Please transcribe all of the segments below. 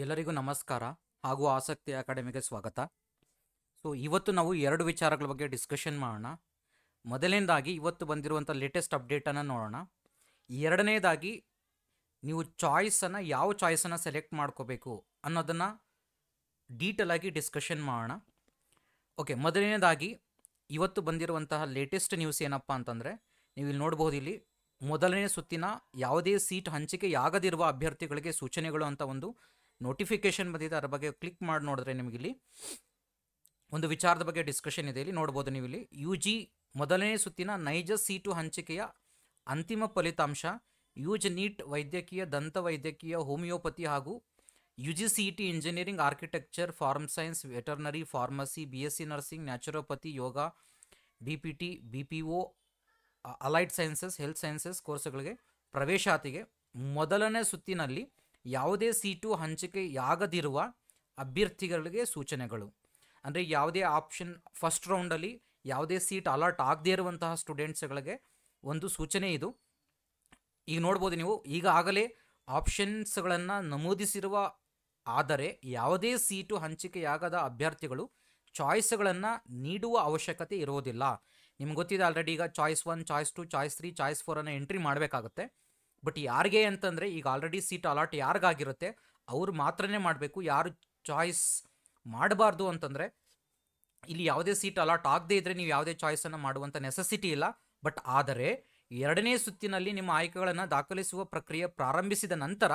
ಎಲ್ಲರಿಗೂ ನಮಸ್ಕಾರ ಹಾಗೂ ಆಸಕ್ತಿ ಅಕಾಡೆಮಿಗೆ ಸ್ವಾಗತ. ಇವತ್ತು ನಾವು ಎರಡು ವಿಚಾರಗಳ ಬಗ್ಗೆ ಡಿಸ್ಕಷನ್ ಮಾಡೋಣ. ಮೊದಲನೇದಾಗಿ ಇವತ್ತು ಬಂದಿರುವಂಥ ಲೇಟೆಸ್ಟ್ ಅಪ್ಡೇಟನ್ನು ನೋಡೋಣ. ಎರಡನೇದಾಗಿ ನೀವು ಯಾವ ಚಾಯ್ಸನ್ನು ಸೆಲೆಕ್ಟ್ ಮಾಡ್ಕೋಬೇಕು ಅನ್ನೋದನ್ನು ಡೀಟೇಲ್ ಆಗಿ ಡಿಸ್ಕಷನ್ ಮಾಡೋಣ. ಓಕೆ, ಮೊದಲನೇದಾಗಿ ಇವತ್ತು ಬಂದಿರುವಂತಹ ಲೇಟೆಸ್ಟ್ ನ್ಯೂಸ್ ಏನಪ್ಪ ಅಂತಂದರೆ, ನೀವು ಇಲ್ಲಿ ನೋಡ್ಬೋದು, ಇಲ್ಲಿ ಮೊದಲನೇ ಸುತ್ತಿನ ಯಾವುದೇ ಸೀಟ್ ಹಂಚಿಕೆಯಾಗದಿರುವ ಅಭ್ಯರ್ಥಿಗಳಿಗೆ ಸೂಚನೆಗಳು ಅಂತ ಒಂದು ನೋಟಿಫಿಕೇಶನ್ ಬಂದಿದೆ. ಅದರ ಬಗ್ಗೆ ಕ್ಲಿಕ್ ಮಾಡಿ ನೋಡಿದ್ರೆ ನಿಮಗಿಲ್ಲಿ ಒಂದು ವಿಚಾರದ ಬಗ್ಗೆ ಡಿಸ್ಕಷನ್ ಇದೆ. ಇಲ್ಲಿ ನೋಡ್ಬೋದು ನೀವು ಇಲ್ಲಿ UG ಮೊದಲನೇ ಸುತ್ತಿನ ನೈಜ ಸೀಟು ಹಂಚಿಕೆಯ ಅಂತಿಮ ಫಲಿತಾಂಶ UG ನೀಟ್ ವೈದ್ಯಕೀಯ, ದಂತ ವೈದ್ಯಕೀಯ, ಹೋಮಿಯೋಪತಿ ಹಾಗೂ UGCET engineering, architecture, farm science, veterinary, pharmacy, BSc nursing, naturopathy, yoga, DPT, BPO, allied sciences, health sciences ಕೋರ್ಸ್ಗಳಿಗೆ ಪ್ರವೇಶಾತಿಗೆ ಮೊದಲನೇ ಸುತ್ತಿನಲ್ಲಿ ಯಾವುದೇ ಸೀಟು ಹಂಚಿಕೆಯಾಗದಿರುವ ಅಭ್ಯರ್ಥಿಗಳಿಗೆ ಸೂಚನೆಗಳು. ಅಂದರೆ ಯಾವುದೇ ಆಪ್ಷನ್ ಫಸ್ಟ್ ರೌಂಡಲ್ಲಿ ಯಾವುದೇ ಸೀಟ್ ಅಲಾಟ್ ಆಗದೇ ಇರುವಂತಹ ಸ್ಟೂಡೆಂಟ್ಸ್ಗಳಿಗೆ ಒಂದು ಸೂಚನೆ ಇದು. ಈಗ ನೋಡ್ಬೋದು ನೀವು, ಈಗಾಗಲೇ ಆಪ್ಷನ್ಸ್ಗಳನ್ನು ನಮೂದಿಸಿರುವ ಆದರೆ ಯಾವುದೇ ಸೀಟು ಹಂಚಿಕೆಯಾಗದ ಅಭ್ಯರ್ಥಿಗಳು ಚಾಯ್ಸ್ಗಳನ್ನು ನೀಡುವ ಅವಶ್ಯಕತೆ ಇರೋದಿಲ್ಲ. ನಿಮ್ಗೆ ಗೊತ್ತಿದೆ ಆಲ್ರೆಡಿ, ಈಗ choice 1, choice 2, choice 3, choice 4 entry ಮಾಡಬೇಕಾಗುತ್ತೆ. ಬಟ್ ಯಾರಿಗೆ ಅಂತಂದರೆ, ಈಗ ಆಲ್ರೆಡಿ ಸೀಟ್ ಅಲಾಟ್ ಯಾರಿಗಾಗಿರುತ್ತೆ ಅವ್ರು ಮಾತ್ರನೇ ಮಾಡಬೇಕು. ಯಾರು ಚಾಯ್ಸ್ ಮಾಡಬಾರ್ದು ಅಂತಂದರೆ, ಇಲ್ಲಿ ಯಾವುದೇ ಸೀಟ್ ಅಲಾಟ್ ಆಗದೇ ಇದ್ದರೆ ನೀವು ಯಾವುದೇ ಚಾಯ್ಸನ್ನು ಮಾಡುವಂಥ ನೆಸೆಸಿಟಿ ಇಲ್ಲ. ಬಟ್ ಆದರೆ ಎರಡನೇ ಸುತ್ತಿನಲ್ಲಿ ನಿಮ್ಮ ಆಯ್ಕೆಗಳನ್ನು ದಾಖಲಿಸುವ ಪ್ರಕ್ರಿಯೆ ಪ್ರಾರಂಭಿಸಿದ ನಂತರ,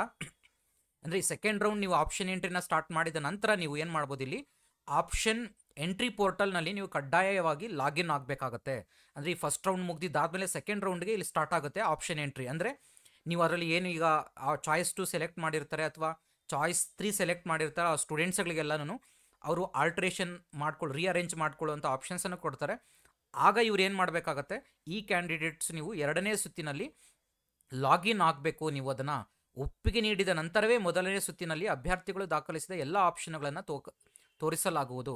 ಅಂದರೆ ಈ ಸೆಕೆಂಡ್ ರೌಂಡ್ ನೀವು ಆಪ್ಷನ್ ಎಂಟ್ರಿನ ಸ್ಟಾರ್ಟ್ ಮಾಡಿದ ನಂತರ ನೀವು ಏನು ಮಾಡ್ಬೋದು, ಇಲ್ಲಿ ಆಪ್ಷನ್ ಎಂಟ್ರಿ ಪೋರ್ಟಲ್ನಲ್ಲಿ ನೀವು ಕಡ್ಡಾಯವಾಗಿ ಲಾಗಿನ್ ಆಗಬೇಕಾಗತ್ತೆ. ಅಂದರೆ ಈ ಫಸ್ಟ್ ರೌಂಡ್ ಮುಗ್ದಿದ್ದಾದಮೇಲೆ ಸೆಕೆಂಡ್ ರೌಂಡ್ಗೆ ಇಲ್ಲಿ ಸ್ಟಾರ್ಟ್ ಆಗುತ್ತೆ ಆಪ್ಷನ್ ಎಂಟ್ರಿ. ಅಂದರೆ ನೀವು ಅದರಲ್ಲಿ ಏನು ಈಗ ಚಾಯ್ಸ್ 2 ಸೆಲೆಕ್ಟ್ ಮಾಡಿರ್ತಾರೆ ಅಥವಾ ಚಾಯ್ಸ್ 3 ಸೆಲೆಕ್ಟ್ ಮಾಡಿರ್ತಾರೆ, ಆ ಸ್ಟೂಡೆಂಟ್ಸ್ಗಳಿಗೆಲ್ಲನೂ ಅವರು ಆಲ್ಟ್ರೇಷನ್ ರೀಅರೇಂಜ್ ಮಾಡ್ಕೊಳ್ಳುವಂಥ ಆಪ್ಷನ್ಸನ್ನು ಕೊಡ್ತಾರೆ. ಆಗ ಇವ್ರು ಏನು ಮಾಡಬೇಕಾಗತ್ತೆ, ಈ ಕ್ಯಾಂಡಿಡೇಟ್ಸ್ ನೀವು ಎರಡನೇ ಸುತ್ತಿನಲ್ಲಿ ಲಾಗಿನ್ ಆಗಬೇಕು. ನೀವು ಅದನ್ನು ಒಪ್ಪಿಗೆ ನೀಡಿದ ನಂತರವೇ ಮೊದಲನೇ ಸುತ್ತಿನಲ್ಲಿ ಅಭ್ಯರ್ಥಿಗಳು ದಾಖಲಿಸಿದ ಎಲ್ಲ ಆಪ್ಷನ್ಗಳನ್ನು ತೋರಿಸಲಾಗುವುದು.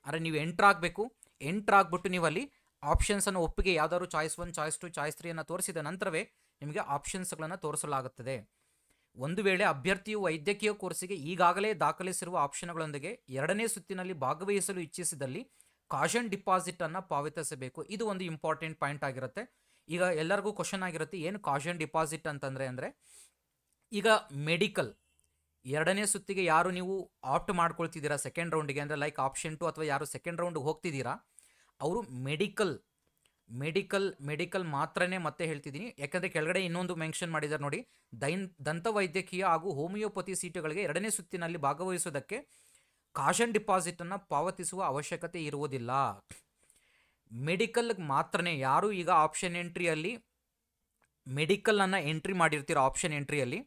ಅಂದರೆ ನೀವು ಎಂಟ್ರಾಗಬೇಕು. ಎಂಟ್ರಾಗ್ಬಿಟ್ಟು ನೀವು ಅಲ್ಲಿ ಆಪ್ಷನ್ಸನ್ನು ಒಪ್ಪಿಗೆ ಯಾವುದಾದ್ರು ಚಾಯ್ಸ್ 1, ಚಾಯ್ಸ್ 2, ಚಾಯ್ಸ್ 3 ತೋರಿಸಿದ ನಂತರವೇ ನಿಮಗೆ ಆಪ್ಷನ್ಸ್ಗಳನ್ನು ತೋರಿಸಲಾಗುತ್ತದೆ. ಒಂದು ವೇಳೆ ಅಭ್ಯರ್ಥಿಯು ವೈದ್ಯಕೀಯ ಕೋರ್ಸಿಗೆ ಈಗಾಗಲೇ ದಾಖಲಿಸಿರುವ ಆಪ್ಷನ್ಗಳೊಂದಿಗೆ ಎರಡನೇ ಸುತ್ತಿನಲ್ಲಿ ಭಾಗವಹಿಸಲು ಇಚ್ಛಿಸಿದಲ್ಲಿ ಕಾಷನ್ ಡಿಪಾಸಿಟನ್ನು ಪಾವತಿಸಬೇಕು. ಇದು ಒಂದು ಇಂಪಾರ್ಟೆಂಟ್ ಪಾಯಿಂಟ್ ಆಗಿರುತ್ತೆ. ಈಗ ಎಲ್ಲರಿಗೂ ಕ್ವಶನ್ ಆಗಿರುತ್ತೆ, ಏನು ಕಾಷನ್ ಡಿಪಾಸಿಟ್ ಅಂತಂದರೆ ಈಗ ಮೆಡಿಕಲ್ ಎರಡನೇ ಸುತ್ತಿಗೆ ಯಾರು ನೀವು ಆಪ್ಟ್ ಮಾಡ್ಕೊಳ್ತಿದ್ದೀರಾ ಸೆಕೆಂಡ್ ರೌಂಡಿಗೆ, ಅಂದರೆ ಲೈಕ್ ಆಪ್ಷನ್ 2 ಅಥವಾ ಯಾರು ಸೆಕೆಂಡ್ ರೌಂಡ್ಗೆ ಹೋಗ್ತಿದ್ದೀರಾ ಅವರು ಮೆಡಿಕಲ್ ಮಾತ್ರನೇ ಮತ್ತೆ ಹೇಳ್ತಿದ್ದೀನಿ. ಯಾಕಂದರೆ ಕೆಳಗಡೆ ಇನ್ನೊಂದು ಮೆನ್ಷನ್ ಮಾಡಿದ್ದಾರೆ ನೋಡಿ, ದಂತ ವೈದ್ಯಕೀಯ ಹಾಗೂ ಹೋಮಿಯೋಪತಿ ಸೀಟುಗಳಿಗೆ ಎರಡನೇ ಸುತ್ತಿನಲ್ಲಿ ಭಾಗವಹಿಸೋದಕ್ಕೆ ಕಾಷನ್ ಡಿಪಾಸಿಟನ್ನು ಪಾವತಿಸುವ ಅವಶ್ಯಕತೆ ಇರುವುದಿಲ್ಲ. ಮೆಡಿಕಲ್ಗೆ ಮಾತ್ರನೇ, ಯಾರು ಈಗ ಆಪ್ಷನ್ ಎಂಟ್ರಿಯಲ್ಲಿ ಮೆಡಿಕಲನ್ನು ಎಂಟ್ರಿ ಮಾಡಿರ್ತೀರೋ ಆಪ್ಷನ್ ಎಂಟ್ರಿಯಲ್ಲಿ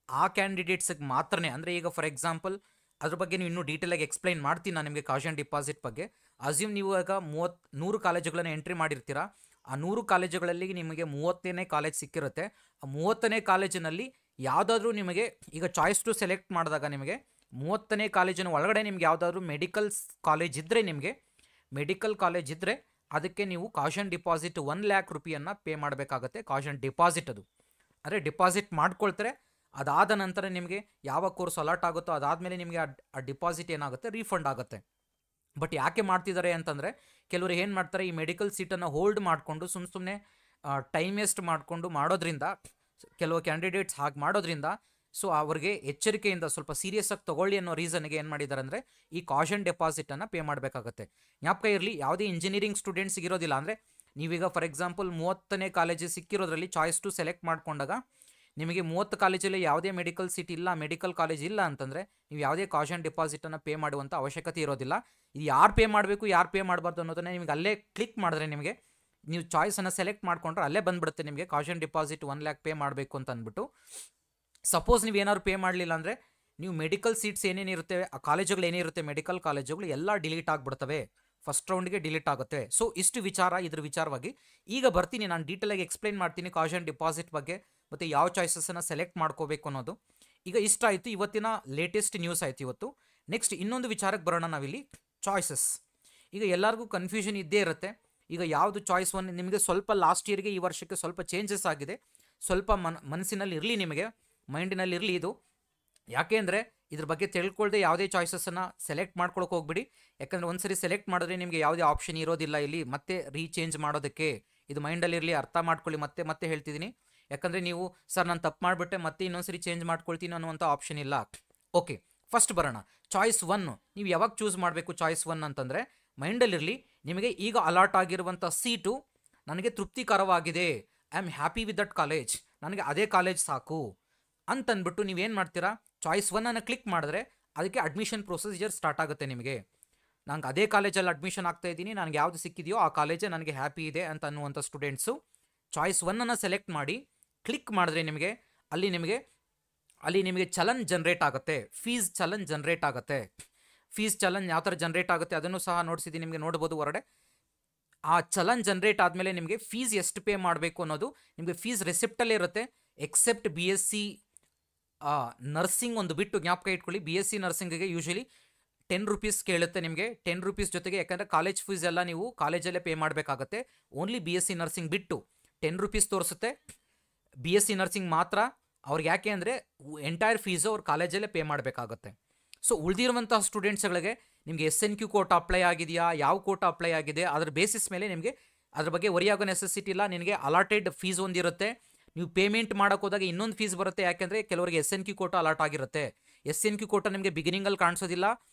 ಆ ಕ್ಯಾಂಡಿಡೇಟ್ಸ್ಗೆ ಮಾತ್ರನೇ. ಅಂದರೆ ಈಗ ಫಾರ್ ಎಕ್ಸಾಂಪಲ್ ಅದ್ರ ಬಗ್ಗೆ ನೀವು ಇನ್ನೂ ಡೀಟೇಲಾಗಿ ಎಕ್ಸ್ಪ್ಲೈನ್ ಮಾಡ್ತೀನಿ ನಾನು ನಿಮಗೆ ಕಾಷನ್ ಡಿಪಾಸಿಟ್ ಬಗ್ಗೆ. ಅಸ್ಯೂಮ್ ನೀವು ಈಗ 100 ಕಾಲೇಜುಗಳನ್ನು ಎಂಟ್ರಿ ಮಾಡಿರ್ತೀರಾ. ಆ 100 ಕಾಲೇಜುಗಳಲ್ಲಿ ನಿಮಗೆ 30ನೇ ಕಾಲೇಜ್ ಸಿಕ್ಕಿರುತ್ತೆ. ಆ 30ನೇ ಕಾಲೇಜಿನಲ್ಲಿ ಯಾವುದಾದ್ರೂ ನಿಮಗೆ ಈಗ ಚಾಯ್ಸ್ 2 ಸೆಲೆಕ್ಟ್ ಮಾಡಿದಾಗ ನಿಮಗೆ 30ನೇ ಕಾಲೇಜಿನ ಒಳಗಡೆ ನಿಮ್ಗೆ ಯಾವುದಾದ್ರೂ ಮೆಡಿಕಲ್ ಕಾಲೇಜ್ ಇದ್ದರೆ ಅದಕ್ಕೆ ನೀವು ಕಾಷನ್ ಡಿಪಾಸಿಟ್ 1 lakh ರೂಪಾಯಿಯನ್ನು ಪೇ ಮಾಡಬೇಕಾಗತ್ತೆ. ಕಾಷನ್ ಡಿಪಾಸಿಟ್ ಅದು ಅಂದರೆ ಡಿಪಾಸಿಟ್ ಮಾಡ್ಕೊಳ್ತಾರೆ. ಅದಾದ ನಂತರ ನಿಮಗೆ ಯಾವ ಕೋರ್ಸ್ ಅಲಾಟ್ ಆಗುತ್ತೋ ಅದಾದಮೇಲೆ ನಿಮಗೆ ಆ ಡಿಪಾಸಿಟ್ ಏನಾಗುತ್ತೆ, ರೀಫಂಡ್ ಆಗುತ್ತೆ. ಬಟ್ ಯಾಕೆ ಮಾಡ್ತಿದ್ದಾರೆ ಅಂತಂದರೆ, ಕೆಲವರು ಏನು ಮಾಡ್ತಾರೆ, ಈ ಮೆಡಿಕಲ್ ಸೀಟನ್ನು ಹೋಲ್ಡ್ ಮಾಡಿಕೊಂಡು ಸುಮ್ಮನೆ ಟೈಮ್ ವೇಸ್ಟ್ ಮಾಡೋದ್ರಿಂದ ಕೆಲವು ಕ್ಯಾಂಡಿಡೇಟ್ಸ್ ಹಾಗೆ ಮಾಡೋದ್ರಿಂದ ಸೊ ಅವ್ರಿಗೆ ಎಚ್ಚರಿಕೆಯಿಂದ ಸ್ವಲ್ಪ ಸೀರಿಯಸ್ ಆಗಿ ತೊಗೊಳ್ಳಿ ಅನ್ನೋ ರೀಸನ್ಗೆ ಏನು ಮಾಡಿದ್ದಾರೆ ಅಂದರೆ ಈ ಕಾಷನ್ ಡೆಪಾಸಿಟನ್ನು ಪೇ ಮಾಡಬೇಕಾಗತ್ತೆ. ಜ್ಞಾಪಕ ಇರಲಿ, ಯಾವುದೇ ಇಂಜಿನಿಯರಿಂಗ್ ಸ್ಟೂಡೆಂಟ್ಸ್ಗೆ ಇರೋದಿಲ್ಲ. ಅಂದರೆ ನೀವೀಗ ಫಾರ್ ಎಕ್ಸಾಂಪಲ್ 30ನೇ ಕಾಲೇಜಿಗೆ ಸಿಕ್ಕಿರೋದ್ರಲ್ಲಿ ಚಾಯ್ಸ್ 2 ಸೆಲೆಕ್ಟ್ ಮಾಡ್ಕೊಂಡಾಗ ನಿಮಗೆ 30 ಕಾಲೇಜಲ್ಲಿ ಯಾವುದೇ ಮೆಡಿಕಲ್ ಕಾಲೇಜ್ ಇಲ್ಲ ಅಂತಂದರೆ ನೀವು ಯಾವುದೇ ಕಾಷನ್ ಡಿಪಾಸಿಟನ್ನು ಪೇ ಮಾಡುವಂಥ ಅವಶ್ಯಕತೆ ಇರೋದಿಲ್ಲ. ಇದು ಯಾರು ಪೇ ಮಾಡಬೇಕು, ಯಾರು ಪೇ ಮಾಡಬಾರ್ದು ಅನ್ನೋದನ್ನೇ ನಿಮಗೆ ಅಲ್ಲೇ ಕ್ಲಿಕ್ ಮಾಡಿದ್ರೆ ನಿಮಗೆ ನೀವು ಚಾಯ್ಸನ್ನು ಸೆಲೆಕ್ಟ್ ಮಾಡ್ಕೊಂಡ್ರೆ ಅಲ್ಲೇ ಬಂದುಬಿಡುತ್ತೆ ನಿಮಗೆ ಕಾಷನ್ ಡಿಪಾಸಿಟ್ 1 lakh ಪೇ ಮಾಡಬೇಕು ಅಂತ ಅಂದ್ಬಿಟ್ಟು. ಸಪೋಸ್ ನೀವು ಏನಾದ್ರು ಪೇ ಮಾಡಲಿಲ್ಲ ಅಂದರೆ ನೀವು ಮೆಡಿಕಲ್ ಸೀಟ್ಸ್ ಏನೇನಿರುತ್ತೆ, ಆ ಕಾಲೇಜುಗಳು ಏನಿರುತ್ತೆ ಮೆಡಿಕಲ್ ಕಾಲೇಜುಗಳು ಎಲ್ಲ ಡಿಲೀಟ್ ಆಗಿಬಿಡ್ತವೆ, ಫಸ್ಟ್ ರೌಂಡ್ಗೆ ಡಿಲೀಟ್ ಆಗುತ್ತೆ. ಸೊ ಇಷ್ಟು ಇದ್ರ ವಿಚಾರವಾಗಿ ಈಗ ಬರ್ತೀನಿ, ನಾನು ಡೀಟೇಲಾಗಿ ಎಕ್ಸ್ಪ್ಲೈನ್ ಮಾಡ್ತೀನಿ ಕಾಷನ್ ಡಿಪಾಸಿಟ್ ಬಗ್ಗೆ ಮತ್ತು ಯಾವ ಚಾಯ್ಸಸನ್ನು ಸೆಲೆಕ್ಟ್ ಮಾಡ್ಕೋಬೇಕು ಅನ್ನೋದು. ಈಗ ಇಷ್ಟ ಆಯಿತು, ಇವತ್ತಿನ ಲೇಟೆಸ್ಟ್ ನ್ಯೂಸ್ ಆಯಿತು ಇವತ್ತು. ನೆಕ್ಸ್ಟ್ ಇನ್ನೊಂದು ವಿಚಾರಕ್ಕೆ ಬರೋಣ ನಾವಿಲ್ಲಿ, ಚಾಯ್ಸಸ್. ಈಗ ಎಲ್ಲರಿಗೂ ಕನ್ಫ್ಯೂಷನ್ ಇದ್ದೇ ಇರುತ್ತೆ. ಈಗ ಯಾವುದು ಚಾಯ್ಸ್ 1 ನಿಮಗೆ ಸ್ವಲ್ಪ ಲಾಸ್ಟ್ ಇಯರ್ಗೆ ಈ ವರ್ಷಕ್ಕೆ ಸ್ವಲ್ಪ ಚೇಂಜಸ್ ಆಗಿದೆ. ಸ್ವಲ್ಪ ಮನಸ್ಸಿನಲ್ಲಿ ಇರಲಿ, ನಿಮಗೆ ಮೈಂಡಿನಲ್ಲಿ ಇರಲಿ ಇದು. ಯಾಕೆ ಅಂದರೆ ಇದ್ರ ಬಗ್ಗೆ ತಿಳ್ಕೊಳ್ದೆ ಯಾವುದೇ ಚಾಯ್ಸಸ್ಸನ್ನು ಸೆಲೆಕ್ಟ್ ಮಾಡ್ಕೊಳಕ್ಕೆ ಹೋಗ್ಬಿಡಿ. ಯಾಕಂದರೆ ಒಂದ್ಸರಿ ಸೆಲೆಕ್ಟ್ ಮಾಡಿದ್ರೆ ನಿಮಗೆ ಯಾವುದೇ ಆಪ್ಷನ್ ಇರೋದಿಲ್ಲ ಇಲ್ಲಿ ಮತ್ತೆ ರೀಚೇಂಜ್ ಮಾಡೋದಕ್ಕೆ. ಇದು ಮೈಂಡಲ್ಲಿರಲಿ, ಅರ್ಥ ಮಾಡ್ಕೊಳ್ಳಿ. ಮತ್ತೆ ಮತ್ತೆ ಹೇಳ್ತಿದ್ದೀನಿ, ಯಾಕಂದರೆ ನೀವು ಸರ್ ನಾನು ತಪ್ಪು ಮಾಡಿಬಿಟ್ಟೆ ಮತ್ತೆ ಇನ್ನೊಂದ್ಸರಿ ಚೇಂಜ್ ಮಾಡ್ಕೊಳ್ತೀನಿ ಅನ್ನುವಂಥ ಆಪ್ಷನ್ ಇಲ್ಲ. ಓಕೆ, ಫಸ್ಟ್ ಬರೋಣ. ಚಾಯ್ಸ್ 1 ನೀವು ಯಾವಾಗ ಚೂಸ್ ಮಾಡಬೇಕು? ಚಾಯ್ಸ್ 1 ಅಂತಂದರೆ ಮೈಂಡಲ್ಲಿರಲಿ, ನಿಮಗೆ ಈಗ ಅಲಾಟ್ ಆಗಿರುವಂಥ ಸೀಟು ನನಗೆ ತೃಪ್ತಿಕರವಾಗಿದೆ, I am happy with that college, ನನಗೆ ಅದೇ ಕಾಲೇಜ್ ಸಾಕು ಅಂತಂದ್ಬಿಟ್ಟು ನೀವೇನು ಮಾಡ್ತೀರಾ? ಚಾಯ್ಸ್ 1 ಕ್ಲಿಕ್ ಮಾಡಿದ್ರೆ ಅದಕ್ಕೆ ಅಡ್ಮಿಷನ್ ಪ್ರೊಸೀಜರ್ ಸ್ಟಾರ್ಟ್ ಆಗುತ್ತೆ. ನಿಮಗೆ ನಂಗೆ ಅದೇ ಕಾಲೇಜಲ್ಲಿ ಅಡ್ಮಿಷನ್ ಆಗ್ತಾ ಇದ್ದೀನಿ, ನನಗೆ ಯಾವುದು ಸಿಕ್ಕಿದೆಯೋ ಆ ಕಾಲೇಜೇ ನನಗೆ ಹ್ಯಾಪಿ ಇದೆ ಅಂತ ಅನ್ನುವಂಥ ಸ್ಟೂಡೆಂಟ್ಸು ಚಾಯ್ಸ್ 1 ಸೆಲೆಕ್ಟ್ ಮಾಡಿ ಕ್ಲಿಕ್ ಮಾಡಿದ್ರೆ ಅಲ್ಲಿ ನಿಮಗೆ ಚಲನ್ ಜನ್ರೇಟ್ ಆಗುತ್ತೆ, ಫೀಸ್ ಚಲನ್ ಜನ್ರೇಟ್ ಆಗುತ್ತೆ. ಫೀಸ್ ಚಲನ್ ಯಾವ ಥರ ಜನ್ರೇಟ್ ಆಗುತ್ತೆ ಅದನ್ನು ಸಹ ನೋಡಿಸಿದ್ದೀನಿ, ನಿಮಗೆ ನೋಡ್ಬೋದು ಹೊರಗಡೆ. ಆ ಚಲನ್ ಜನ್ರೇಟ್ ಆದಮೇಲೆ ನಿಮಗೆ ಫೀಸ್ ಎಷ್ಟು ಪೇ ಮಾಡಬೇಕು ಅನ್ನೋದು ನಿಮಗೆ ಫೀಸ್ ರೆಸಿಪ್ಟಲ್ಲೇ ಇರುತ್ತೆ. ಎಕ್ಸೆಪ್ಟ್ BSc ನರ್ಸಿಂಗ್ ಒಂದು ಬಿಟ್ಟು ಜ್ಞಾಪಕ ಇಟ್ಕೊಳ್ಳಿ. BSc ನರ್ಸಿಂಗಿಗೆ ಯೂಶಲಿ 10 ರೂಪೀಸ್ ಕೇಳುತ್ತೆ ನಿಮಗೆ. 10 ರೂಪೀಸ್ ಜೊತೆಗೆ, ಯಾಕಂದರೆ ಕಾಲೇಜ್ ಫೀಸ್ ಎಲ್ಲ ನೀವು ಕಾಲೇಜಲ್ಲೇ ಪೇ ಮಾಡಬೇಕಾಗತ್ತೆ. ಓನ್ಲಿ BSc ನರ್ಸಿಂಗ್ ಬಿಟ್ಟು 10 ರೂಪೀಸ್ ತೋರಿಸುತ್ತೆ. BSc ನರ್ಸಿಂಗ್ ಮಾತ್ರ ಅವ್ರಿಗೆ, ಯಾಕೆ ಅಂದರೆ ಎಂಟೈರ್ ಫೀಸು ಅವ್ರು ಕಾಲೇಜಲ್ಲೇ ಪೇ ಮಾಡಬೇಕಾಗತ್ತೆ. ಸೊ ಉಳಿದಿರುವಂಥ ಸ್ಟೂಡೆಂಟ್ಸ್ಗಳಿಗೆ ನಿಮಗೆ SNQ ಕೋಟಾ ಅಪ್ಲೈ ಆಗಿದೆಯಾ, ಯಾವ ಕೋಟಾ ಅಪ್ಲೈ ಆಗಿದೆ ಅದರ ಬೇಸಿಸ್ ಮೇಲೆ ನಿಮಗೆ ಅದ್ರ ಬಗ್ಗೆ ವರಿಯಾಗೋ ನೆಸೆಸಿಟಿ ಇಲ್ಲ. ನಿನಗೆ ಅಲಾಟೆಡ್ ಫೀಸ್ ಒಂದಿರುತ್ತೆ, ನೀವು ಪೇಮೆಂಟ್ ಮಾಡೋಕೆ ಹೋದಾಗ ಇನ್ನೊಂದು ಫೀಸ್ ಬರುತ್ತೆ. ಯಾಕೆಂದರೆ ಕೆಲವರಿಗೆ SNQ ಕೋಟಾ ಅಲಾಟ್ ಆಗಿರುತ್ತೆ. SNQ ಕೋಟಾ ನಿಮಗೆ ಬಿಗಿನಿಂಗಲ್ಲಿ ಕಾಣಿಸೋದಿಲ್ಲ.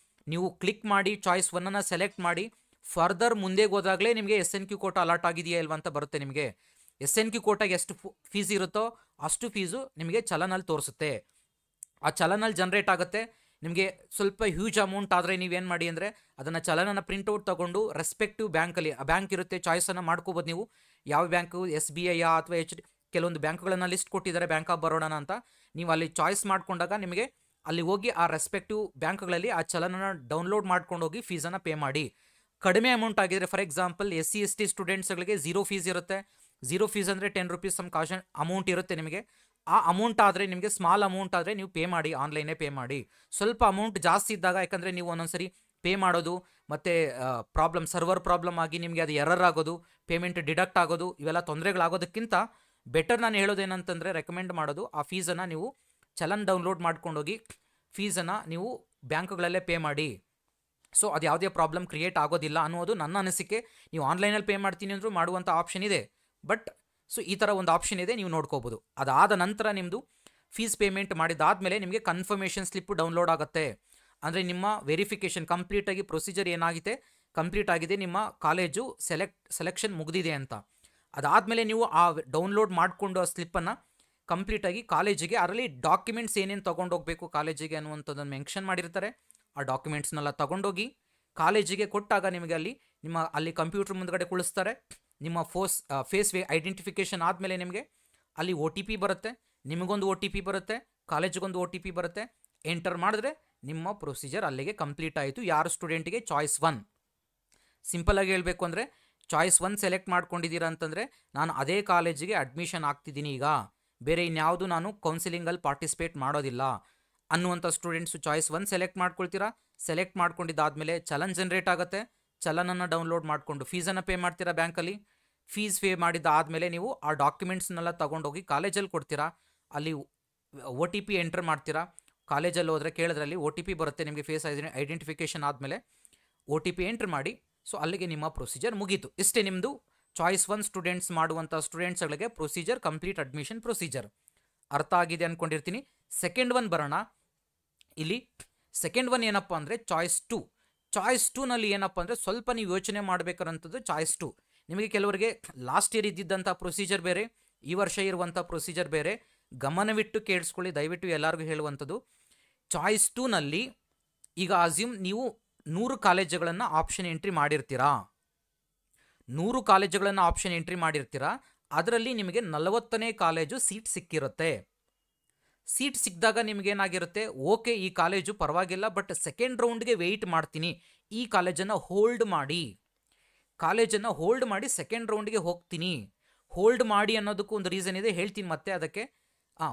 ನೀವು ಕ್ಲಿಕ್ ಮಾಡಿ ಚಾಯ್ಸ್ 1 ಸೆಲೆಕ್ಟ್ ಮಾಡಿ ಫರ್ದರ್ ಮುಂದೆ ಹೋದಾಗಲೇ ನಿಮಗೆ SNQ ಕೋಟಾ ಅಲಾಟ್ ಆಗಿದೆಯಾ ಇಲ್ವಾ ಅಂತ ಬರುತ್ತೆ. ನಿಮಗೆ SNQ ಕೋಟಾಗೆ ಎಷ್ಟು ಫೀಸ್ ಇರುತ್ತೋ ಅಷ್ಟು ಫೀಸು ನಿಮಗೆ ಚಲನಲ್ಲಿ ತೋರಿಸುತ್ತೆ. ಆ ಚಲನಲ್ಲಿ ಜನ್ರೇಟ್ ಆಗುತ್ತೆ. ನಿಮಗೆ ಸ್ವಲ್ಪ ಹ್ಯೂಜ್ ಅಮೌಂಟ್ ಆದರೆ ನೀವೇನು ಮಾಡಿ ಅಂದರೆ ಅದನ್ನು ಚಲನನ ಪ್ರಿಂಟೌಟ್ ತೊಗೊಂಡು ರೆಸ್ಪೆಕ್ಟಿವ್ ಬ್ಯಾಂಕಲ್ಲಿ, ಆ ಬ್ಯಾಂಕ್ ಇರುತ್ತೆ, ಚಾಯ್ಸನ್ನು ಮಾಡ್ಕೋಬೋದು ನೀವು. ಯಾವ ಬ್ಯಾಂಕು, SBI ಅಥವಾ ಕೆಲವೊಂದು ಬ್ಯಾಂಕ್ಗಳನ್ನು ಲಿಸ್ಟ್ ಕೊಟ್ಟಿದ್ದಾರೆ, ಬ್ಯಾಂಕ್ ಆಫ್ ಬರೋಡಾನ ಅಂತ. ನೀವು ಅಲ್ಲಿ ಚಾಯ್ಸ್ ಮಾಡ್ಕೊಂಡಾಗ ನಿಮಗೆ ಅಲ್ಲಿ ಹೋಗಿ ಆ ರೆಸ್ಪೆಕ್ಟಿವ್ ಬ್ಯಾಂಕ್ಗಳಲ್ಲಿ ಆ ಚಲನನ ಡೌನ್ಲೋಡ್ ಮಾಡ್ಕೊಂಡು ಹೋಗಿ ಫೀಸನ್ನು ಪೇ ಮಾಡಿ. ಕಡಿಮೆ ಅಮೌಂಟ್ ಆಗಿದ್ರೆ, ಫಾರ್ ಎಕ್ಸಾಂಪಲ್ SC/ST ಸ್ಟೂಡೆಂಟ್ಸ್ಗಳಿಗೆ 0 ಫೀಸ್ ಇರುತ್ತೆ. 0 ಫೀಸ್ ಅಂದರೆ 10 ರೂಪೀಸ್ ಸಮ್ ಕಾಶನ್ ಅಮೌಂಟ್ ಇರುತ್ತೆ ನಿಮಗೆ. ಆ ಅಮೌಂಟ್ ಆದರೆ ನಿಮಗೆ ಸ್ಮಾಲ್ ಅಮೌಂಟ್ ಆದರೆ ನೀವು ಪೇ ಮಾಡಿ, ಆನ್ಲೈನೇ ಪೇ ಮಾಡಿ. ಸ್ವಲ್ಪ ಅಮೌಂಟ್ ಜಾಸ್ತಿ ಇದ್ದಾಗ, ಯಾಕಂದರೆ ನೀವು ಒಂದೊಂದ್ಸರಿ ಪೇ ಮಾಡೋದು ಮತ್ತು ಸರ್ವರ್ ಪ್ರಾಬ್ಲಮ್ ಆಗಿ ನಿಮಗೆ ಅದು ಎರರ್ ಆಗೋದು, ಪೇಮೆಂಟ್ ಡಿಡಕ್ಟ್ ಆಗೋದು, ಇವೆಲ್ಲ ತೊಂದರೆಗಳಾಗೋದಕ್ಕಿಂತ ಬೆಟರ್ ನಾನು ಹೇಳೋದೇನಂತಂದರೆ, ರೆಕಮೆಂಡ್ ಮಾಡೋದು ಆ ಫೀಸನ್ನು ನೀವು ಚಲನ್ ಡೌನ್ಲೋಡ್ ಮಾಡ್ಕೊಂಡೋಗಿ ಫೀಸನ್ನು ನೀವು ಬ್ಯಾಂಕ್ಗಳಲ್ಲೇ ಪೇ ಮಾಡಿ. ಸೊ ಅದು ಯಾವುದೇ ಪ್ರಾಬ್ಲಮ್ ಕ್ರಿಯೇಟ್ ಆಗೋದಿಲ್ಲ ಅನ್ನೋದು ನನ್ನ ಅನಿಸಿಕೆ. ನೀವು ಆನ್ಲೈನಲ್ಲಿ ಪೇ ಮಾಡ್ತೀನಿ ಅಂದರೂ ಮಾಡುವಂಥ ಆಪ್ಷನ್ ಇದೆ. ಬಟ್ ಸೊ ಈ ಥರ ಒಂದು ಆಪ್ಷನ್ ಇದೆ, ನೀವು ನೋಡ್ಕೋಬೋದು. ಅದಾದ ನಂತರ ನಿಮ್ಮದು ಫೀಸ್ ಪೇಮೆಂಟ್ ಮಾಡಿದಾದಮೇಲೆ ನಿಮಗೆ ಕನ್ಫರ್ಮೇಷನ್ ಸ್ಲಿಪ್ಪು ಡೌನ್ಲೋಡ್ ಆಗುತ್ತೆ. ಅಂದರೆ ನಿಮ್ಮ ವೆರಿಫಿಕೇಷನ್ ಕಂಪ್ಲೀಟಾಗಿ ಪ್ರೊಸೀಜರ್ ಏನಾಗಿದೆ, ಕಂಪ್ಲೀಟ್ ಆಗಿದೆ, ನಿಮ್ಮ ಕಾಲೇಜು ಸೆಲೆಕ್ಷನ್ ಮುಗಿದಿದೆ ಅಂತ. ಅದಾದಮೇಲೆ ನೀವು ಆ ಡೌನ್ಲೋಡ್ ಮಾಡಿಕೊಂಡು ಆ ಸ್ಲಿಪ್ಪನ್ನು ಕಂಪ್ಲೀಟಾಗಿ ಕಾಲೇಜಿಗೆ, ಅದರಲ್ಲಿ ಡಾಕ್ಯುಮೆಂಟ್ಸ್ ಏನೇನು ತೊಗೊಂಡೋಗ್ಬೇಕು ಕಾಲೇಜಿಗೆ ಅನ್ನುವಂಥದ್ದನ್ನು ಮೆನ್ಷನ್ ಮಾಡಿರ್ತಾರೆ. ಆ ಡಾಕ್ಯುಮೆಂಟ್ಸ್ನೆಲ್ಲ ತೊಗೊಂಡೋಗಿ ಕಾಲೇಜಿಗೆ ಕೊಟ್ಟಾಗ ನಿಮಗೆ ಅಲ್ಲಿ ಕಂಪ್ಯೂಟರ್ ಮುಂದ್ಗಡೆ ಕುಳಿಸ್ತಾರೆ. ನಿಮ್ಮ ಫೇಸ್ ಐಡೆಂಟಿಫಿಕೇಷನ್ ಆದಮೇಲೆ ನಿಮಗೆ ಅಲ್ಲಿ OTP ಬರುತ್ತೆ, ನಿಮಗೊಂದು OTP ಬರುತ್ತೆ, ಕಾಲೇಜಿಗೊಂದು OTP ಬರುತ್ತೆ. ಎಂಟರ್ ಮಾಡಿದ್ರೆ ನಿಮ್ಮ ಪ್ರೊಸೀಜರ್ ಅಲ್ಲಿಗೆ ಕಂಪ್ಲೀಟ್ ಆಯಿತು. ಯಾರು ಸ್ಟೂಡೆಂಟಿಗೆ ಚಾಯ್ಸ್ 1, ಸಿಂಪಲಾಗಿ ಹೇಳಬೇಕು ಅಂದರೆ ಚಾಯ್ಸ್ 1 ಸೆಲೆಕ್ಟ್ ಮಾಡ್ಕೊಂಡಿದ್ದೀರಾ ಅಂತಂದರೆ ನಾನು ಅದೇ ಕಾಲೇಜಿಗೆ ಅಡ್ಮಿಷನ್ ಆಗ್ತಿದ್ದೀನಿ, ಈಗ ಬೇರೆ ಇನ್ಯಾವುದು ನಾನು ಕೌನ್ಸಿಲಿಂಗಲ್ಲಿ ಪಾರ್ಟಿಸಿಪೇಟ್ ಮಾಡೋದಿಲ್ಲ ಅನ್ನುವಂಥ ಸ್ಟೂಡೆಂಟ್ಸು ಚಾಯ್ಸ್ 1 ಸೆಲೆಕ್ಟ್ ಮಾಡ್ಕೊಳ್ತೀರಾ. ಸೆಲೆಕ್ಟ್ ಮಾಡ್ಕೊಂಡಿದ್ದಾದಮೇಲೆ ಚಲನ್ ಜನ್ರೇಟ್ ಆಗುತ್ತೆ. ಚಲನನ್ನು ಡೌನ್ಲೋಡ್ ಮಾಡಿಕೊಂಡು ಫೀಸನ್ನು ಪೇ ಮಾಡ್ತೀರಾ ಬ್ಯಾಂಕಲ್ಲಿ. ಫೀಸ್ ಪೇ ಮಾಡಿದ್ದಾದಮೇಲೆ ನೀವು ಆ ಡಾಕ್ಯುಮೆಂಟ್ಸ್ನೆಲ್ಲ ತೊಗೊಂಡೋಗಿ ಕಾಲೇಜಲ್ಲಿ ಕೊಡ್ತೀರಾ. ಅಲ್ಲಿ OTP ಎಂಟರ್ ಮಾಡ್ತೀರಾ. ಕಾಲೇಜಲ್ಲಿ ಹೋದರೆ ಕೇಳಿದ್ರಲ್ಲಿ OTP ಬರುತ್ತೆ ನಿಮಗೆ. ಫೇಸ್ ಐಡೆಂಟಿಫಿಕೇಷನ್ ಆದಮೇಲೆ OTP ಎಂಟ್ರ್ ಮಾಡಿ. ಸೊ ಅಲ್ಲಿಗೆ ನಿಮ್ಮ ಪ್ರೊಸೀಜರ್ ಮುಗೀತು. ಇಷ್ಟೇ ನಿಮ್ಮದು ಚಾಯ್ಸ್ 1 ಸ್ಟೂಡೆಂಟ್ಸ್ ಮಾಡುವಂಥ ಸ್ಟೂಡೆಂಟ್ಸ್ಗಳಿಗೆ ಪ್ರೊಸೀಜರ್, ಕಂಪ್ಲೀಟ್ ಅಡ್ಮಿಷನ್ ಪ್ರೊಸೀಜರ್. ಅರ್ಥ ಆಗಿದೆ ಅಂದ್ಕೊಂಡಿರ್ತೀನಿ. ಸೆಕೆಂಡ್ ಒನ್ ಬರೋಣ. ಇಲ್ಲಿ ಸೆಕೆಂಡ್ ಒನ್ ಏನಪ್ಪ ಅಂದರೆ ಚಾಯ್ಸ್ 2. ಚಾಯ್ಸ್ 2ನಲ್ಲಿ ಏನಪ್ಪ ಅಂದರೆ ಸ್ವಲ್ಪ ನೀವು ಯೋಚನೆ ಮಾಡಬೇಕಾದಂಥದ್ದು. ಚಾಯ್ಸ್ 2 ನಿಮಗೆ ಕೆಲವರಿಗೆ ಲಾಸ್ಟ್ ಇಯರ್ ಇದ್ದಿದ್ದಂಥ ಪ್ರೊಸೀಜರ್ ಬೇರೆ, ಈ ವರ್ಷ ಇರುವಂಥ ಪ್ರೊಸೀಜರ್ ಬೇರೆ. ಗಮನವಿಟ್ಟು ಕೇಳಿಸ್ಕೊಳ್ಳಿ, ದಯವಿಟ್ಟು ಎಲ್ಲರಿಗೂ ಹೇಳುವಂಥದ್ದು. ಚಾಯ್ಸ್ 2ನಲ್ಲಿ ಈಗ ಅಸ್ಯೂಮ್ ನೀವು 100 ಕಾಲೇಜುಗಳನ್ನು ಆಪ್ಷನ್ ಎಂಟ್ರಿ ಮಾಡಿರ್ತೀರಾ. 100 ಕಾಲೇಜುಗಳನ್ನು ಆಪ್ಷನ್ ಎಂಟ್ರಿ ಮಾಡಿರ್ತೀರಾ. ಅದರಲ್ಲಿ ನಿಮಗೆ 40ನೇ ಕಾಲೇಜು ಸೀಟ್ ಸಿಕ್ಕಿರುತ್ತೆ. ಸೀಟ್ ಸಿಕ್ಕಿದಾಗ ನಿಮಗೇನಾಗಿರುತ್ತೆ, ಓಕೆ ಈ ಕಾಲೇಜು ಪರವಾಗಿಲ್ಲ, ಬಟ್ ಸೆಕೆಂಡ್ ರೌಂಡ್ಗೆ ವೆಯ್ಟ್ ಮಾಡ್ತೀನಿ, ಈ ಕಾಲೇಜನ್ನು ಹೋಲ್ಡ್ ಮಾಡಿ ಸೆಕೆಂಡ್ ರೌಂಡ್ಗೆ ಹೋಗ್ತೀನಿ. ಹೋಲ್ಡ್ ಮಾಡಿ ಅನ್ನೋದಕ್ಕೂ ಒಂದು ರೀಸನ್ ಇದೆ, ಹೇಳ್ತೀನಿ ಮತ್ತೆ ಅದಕ್ಕೆ.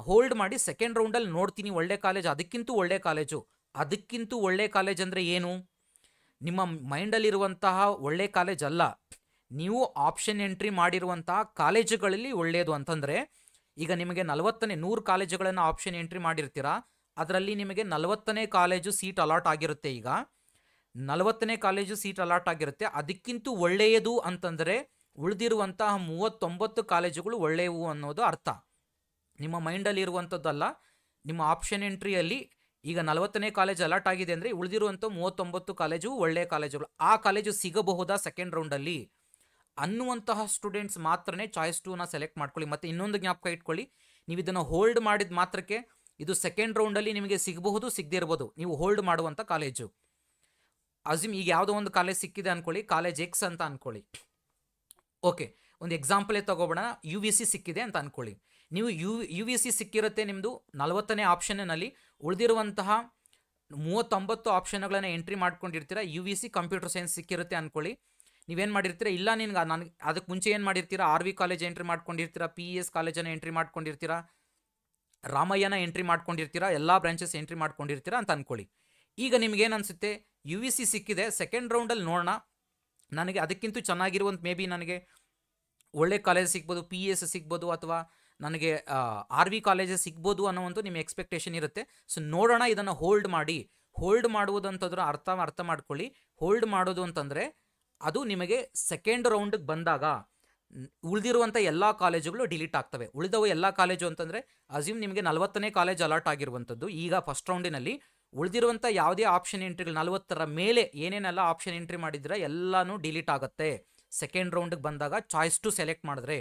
ಹೋಲ್ಡ್ ಮಾಡಿ ಸೆಕೆಂಡ್ ರೌಂಡಲ್ಲಿ ನೋಡ್ತೀನಿ ಒಳ್ಳೆ ಕಾಲೇಜ್, ಅದಕ್ಕಿಂತೂ ಒಳ್ಳೆ ಕಾಲೇಜ್ ಅಂದರೆ ಏನು? ನಿಮ್ಮ ಮೈಂಡಲ್ಲಿರುವಂತಹ ಒಳ್ಳೆ ಕಾಲೇಜ್ ಅಲ್ಲ, ನೀವು ಆಪ್ಷನ್ ಎಂಟ್ರಿ ಮಾಡಿರುವಂತಹ ಕಾಲೇಜುಗಳಲ್ಲಿ ಒಳ್ಳೆಯದು ಅಂತಂದರೆ, ಈಗ ನಿಮಗೆ 100 ಕಾಲೇಜುಗಳನ್ನು ಆಪ್ಷನ್ ಎಂಟ್ರಿ ಮಾಡಿರ್ತೀರಾ. ಅದರಲ್ಲಿ ನಿಮಗೆ 40ನೇ ಕಾಲೇಜು ಸೀಟ್ ಅಲಾಟ್ ಆಗಿರುತ್ತೆ. ಈಗ 40ನೇ ಕಾಲೇಜು ಸೀಟ್ ಅಲಾಟ್ ಆಗಿರುತ್ತೆ. ಅದಕ್ಕಿಂತ ಒಳ್ಳೆಯದು ಅಂತಂದರೆ ಉಳಿದಿರುವಂತಹ 39 ಕಾಲೇಜುಗಳು ಒಳ್ಳೆಯವು ಅನ್ನೋದು ಅರ್ಥ. ನಿಮ್ಮ ಮೈಂಡಲ್ಲಿ ಇರುವಂಥದ್ದಲ್ಲ. ನಿಮ್ಮ ಆಪ್ಷನ್ ಎಂಟ್ರಿಯಲ್ಲಿ ಈಗ 40ನೇ ಕಾಲೇಜ್ ಅಲಾಟ್ ಆಗಿದೆ ಅಂದರೆ ಉಳಿದಿರುವಂಥ 39 ಕಾಲೇಜು ಒಳ್ಳೆಯ ಕಾಲೇಜುಗಳು. ಆ ಕಾಲೇಜು ಸಿಗಬಹುದಾ ಸೆಕೆಂಡ್ ರೌಂಡಲ್ಲಿ ಅನ್ನುವಂತಹ ಸ್ಟೂಡೆಂಟ್ಸ್ ಮಾತ್ರನೇ ಚಾಯ್ಸ್ 2ನ ಸೆಲೆಕ್ಟ್ ಮಾಡ್ಕೊಳ್ಳಿ. ಮತ್ತು ಇನ್ನೊಂದು ಜ್ಞಾಪಕ ಇಟ್ಕೊಳ್ಳಿ, ನೀವು ಇದನ್ನು ಹೋಲ್ಡ್ ಮಾಡಿದ ಮಾತ್ರಕ್ಕೆ ಇದು ಸೆಕೆಂಡ್ ರೌಂಡಲ್ಲಿ ನಿಮಗೆ ಸಿಗಬಹುದು, ಸಿಗದೇ ಇರ್ಬೋದು. ನೀವು ಹೋಲ್ಡ್ ಮಾಡುವಂಥ ಕಾಲೇಜು ಅಸ್ಯೂಮ್ ಈಗ ಯಾವುದೋ ಒಂದು ಕಾಲೇಜ್ ಸಿಕ್ಕಿದೆ ಅಂದ್ಕೊಳ್ಳಿ, ಕಾಲೇಜ್ ಎಕ್ಸ್ ಅಂತ ಅಂದ್ಕೊಳ್ಳಿ. ಓಕೆ, ಒಂದು ಎಕ್ಸಾಂಪಲೇ ತಗೋಬೋಣ. UVC ಸಿಕ್ಕಿದೆ ಅಂತ ಅಂದ್ಕೊಳ್ಳಿ. ನೀವು UVC ಸಿಕ್ಕಿರುತ್ತೆ ನಿಮ್ಮದು 40ನೇ ಆಪ್ಷನ್ನಲ್ಲಿ. ಉಳಿದಿರುವಂತಹ 39 ಆಪ್ಷನ್ಗಳನ್ನು ಎಂಟ್ರಿ ಮಾಡ್ಕೊಂಡಿರ್ತೀರ. UVC ಕಂಪ್ಯೂಟರ್ ಸೈನ್ಸ್ ಸಿಕ್ಕಿರುತ್ತೆ ಅಂದ್ಕೊಳ್ಳಿ. ನೀವೇನು ಮಾಡಿರ್ತೀರ, ಇಲ್ಲ ನನಗೆ ಅದಕ್ಕೆ ಮುಂಚೆ ಏನು ಮಾಡಿರ್ತೀರಾ, RV ಕಾಲೇಜ್ ಎಂಟ್ರಿ ಮಾಡ್ಕೊಂಡಿರ್ತೀರಾ, PES ಕಾಲೇಜನ್ನು ಎಂಟ್ರಿ ಮಾಡ್ಕೊಂಡಿರ್ತೀರಾ, ರಾಮಯ್ಯನ ಎಂಟ್ರಿ ಮಾಡ್ಕೊಂಡಿರ್ತೀರಾ, ಎಲ್ಲ ಬ್ರಾಂಚಸ್ ಎಂಟ್ರಿ ಮಾಡ್ಕೊಂಡಿರ್ತೀರಾ ಅಂತ ಅಂದ್ಕೊಳ್ಳಿ. ಈಗ ನಿಮಗೇನು ಅನಿಸುತ್ತೆ, UVC ಸಿಕ್ಕಿದೆ, ಸೆಕೆಂಡ್ ರೌಂಡಲ್ಲಿ ನೋಡೋಣ, ನನಗೆ ಅದಕ್ಕಿಂತ ಚೆನ್ನಾಗಿರುವಂಥ ಮೇ ಬಿ ನನಗೆ ಒಳ್ಳೆ ಕಾಲೇಜ್ ಸಿಗ್ಬೋದು, PES ಸಿಗ್ಬೋದು, ಅಥವಾ ನನಗೆ RV ಕಾಲೇಜಸ್ ಸಿಗ್ಬೋದು ಅನ್ನೋವಂಥ ನಿಮ್ಮ ಎಕ್ಸ್ಪೆಕ್ಟೇಷನ್ ಇರುತ್ತೆ. ಸೊ ನೋಡೋಣ, ಇದನ್ನು ಹೋಲ್ಡ್ ಮಾಡಿ. ಹೋಲ್ಡ್ ಮಾಡುವುದು ಅಂತಂದ್ರೆ ಅರ್ಥ ಮಾಡ್ಕೊಳ್ಳಿ. ಹೋಲ್ಡ್ ಮಾಡೋದು ಅಂತಂದರೆ ಅದು ನಿಮಗೆ ಸೆಕೆಂಡ್ ರೌಂಡಿಗೆ ಬಂದಾಗ ಉಳಿದಿರುವಂಥ ಎಲ್ಲ ಕಾಲೇಜುಗಳು ಡಿಲೀಟ್ ಆಗ್ತವೆ. ಉಳಿದವು ಎಲ್ಲ ಕಾಲೇಜು ಅಂತಂದರೆ ಅಸ್ಯೂಮ್ ನಿಮಗೆ 40ನೇ ಕಾಲೇಜ್ ಅಲಾಟ್ ಆಗಿರುವಂಥದ್ದು. ಈಗ ಫಸ್ಟ್ ರೌಂಡಿನಲ್ಲಿ ಉಳಿದಿರುವಂಥ ಯಾವುದೇ ಆಪ್ಷನ್ ಎಂಟ್ರಿಗಳು 40ರ ಮೇಲೆ ಏನೇನೆಲ್ಲ ಆಪ್ಷನ್ ಎಂಟ್ರಿ ಮಾಡಿದ್ರೆ ಎಲ್ಲನೂ ಡಿಲೀಟ್ ಆಗುತ್ತೆ. ಸೆಕೆಂಡ್ ರೌಂಡಿಗೆ ಬಂದಾಗ ಚಾಯ್ಸ್ 2 ಸೆಲೆಕ್ಟ್ ಮಾಡಿದ್ರೆ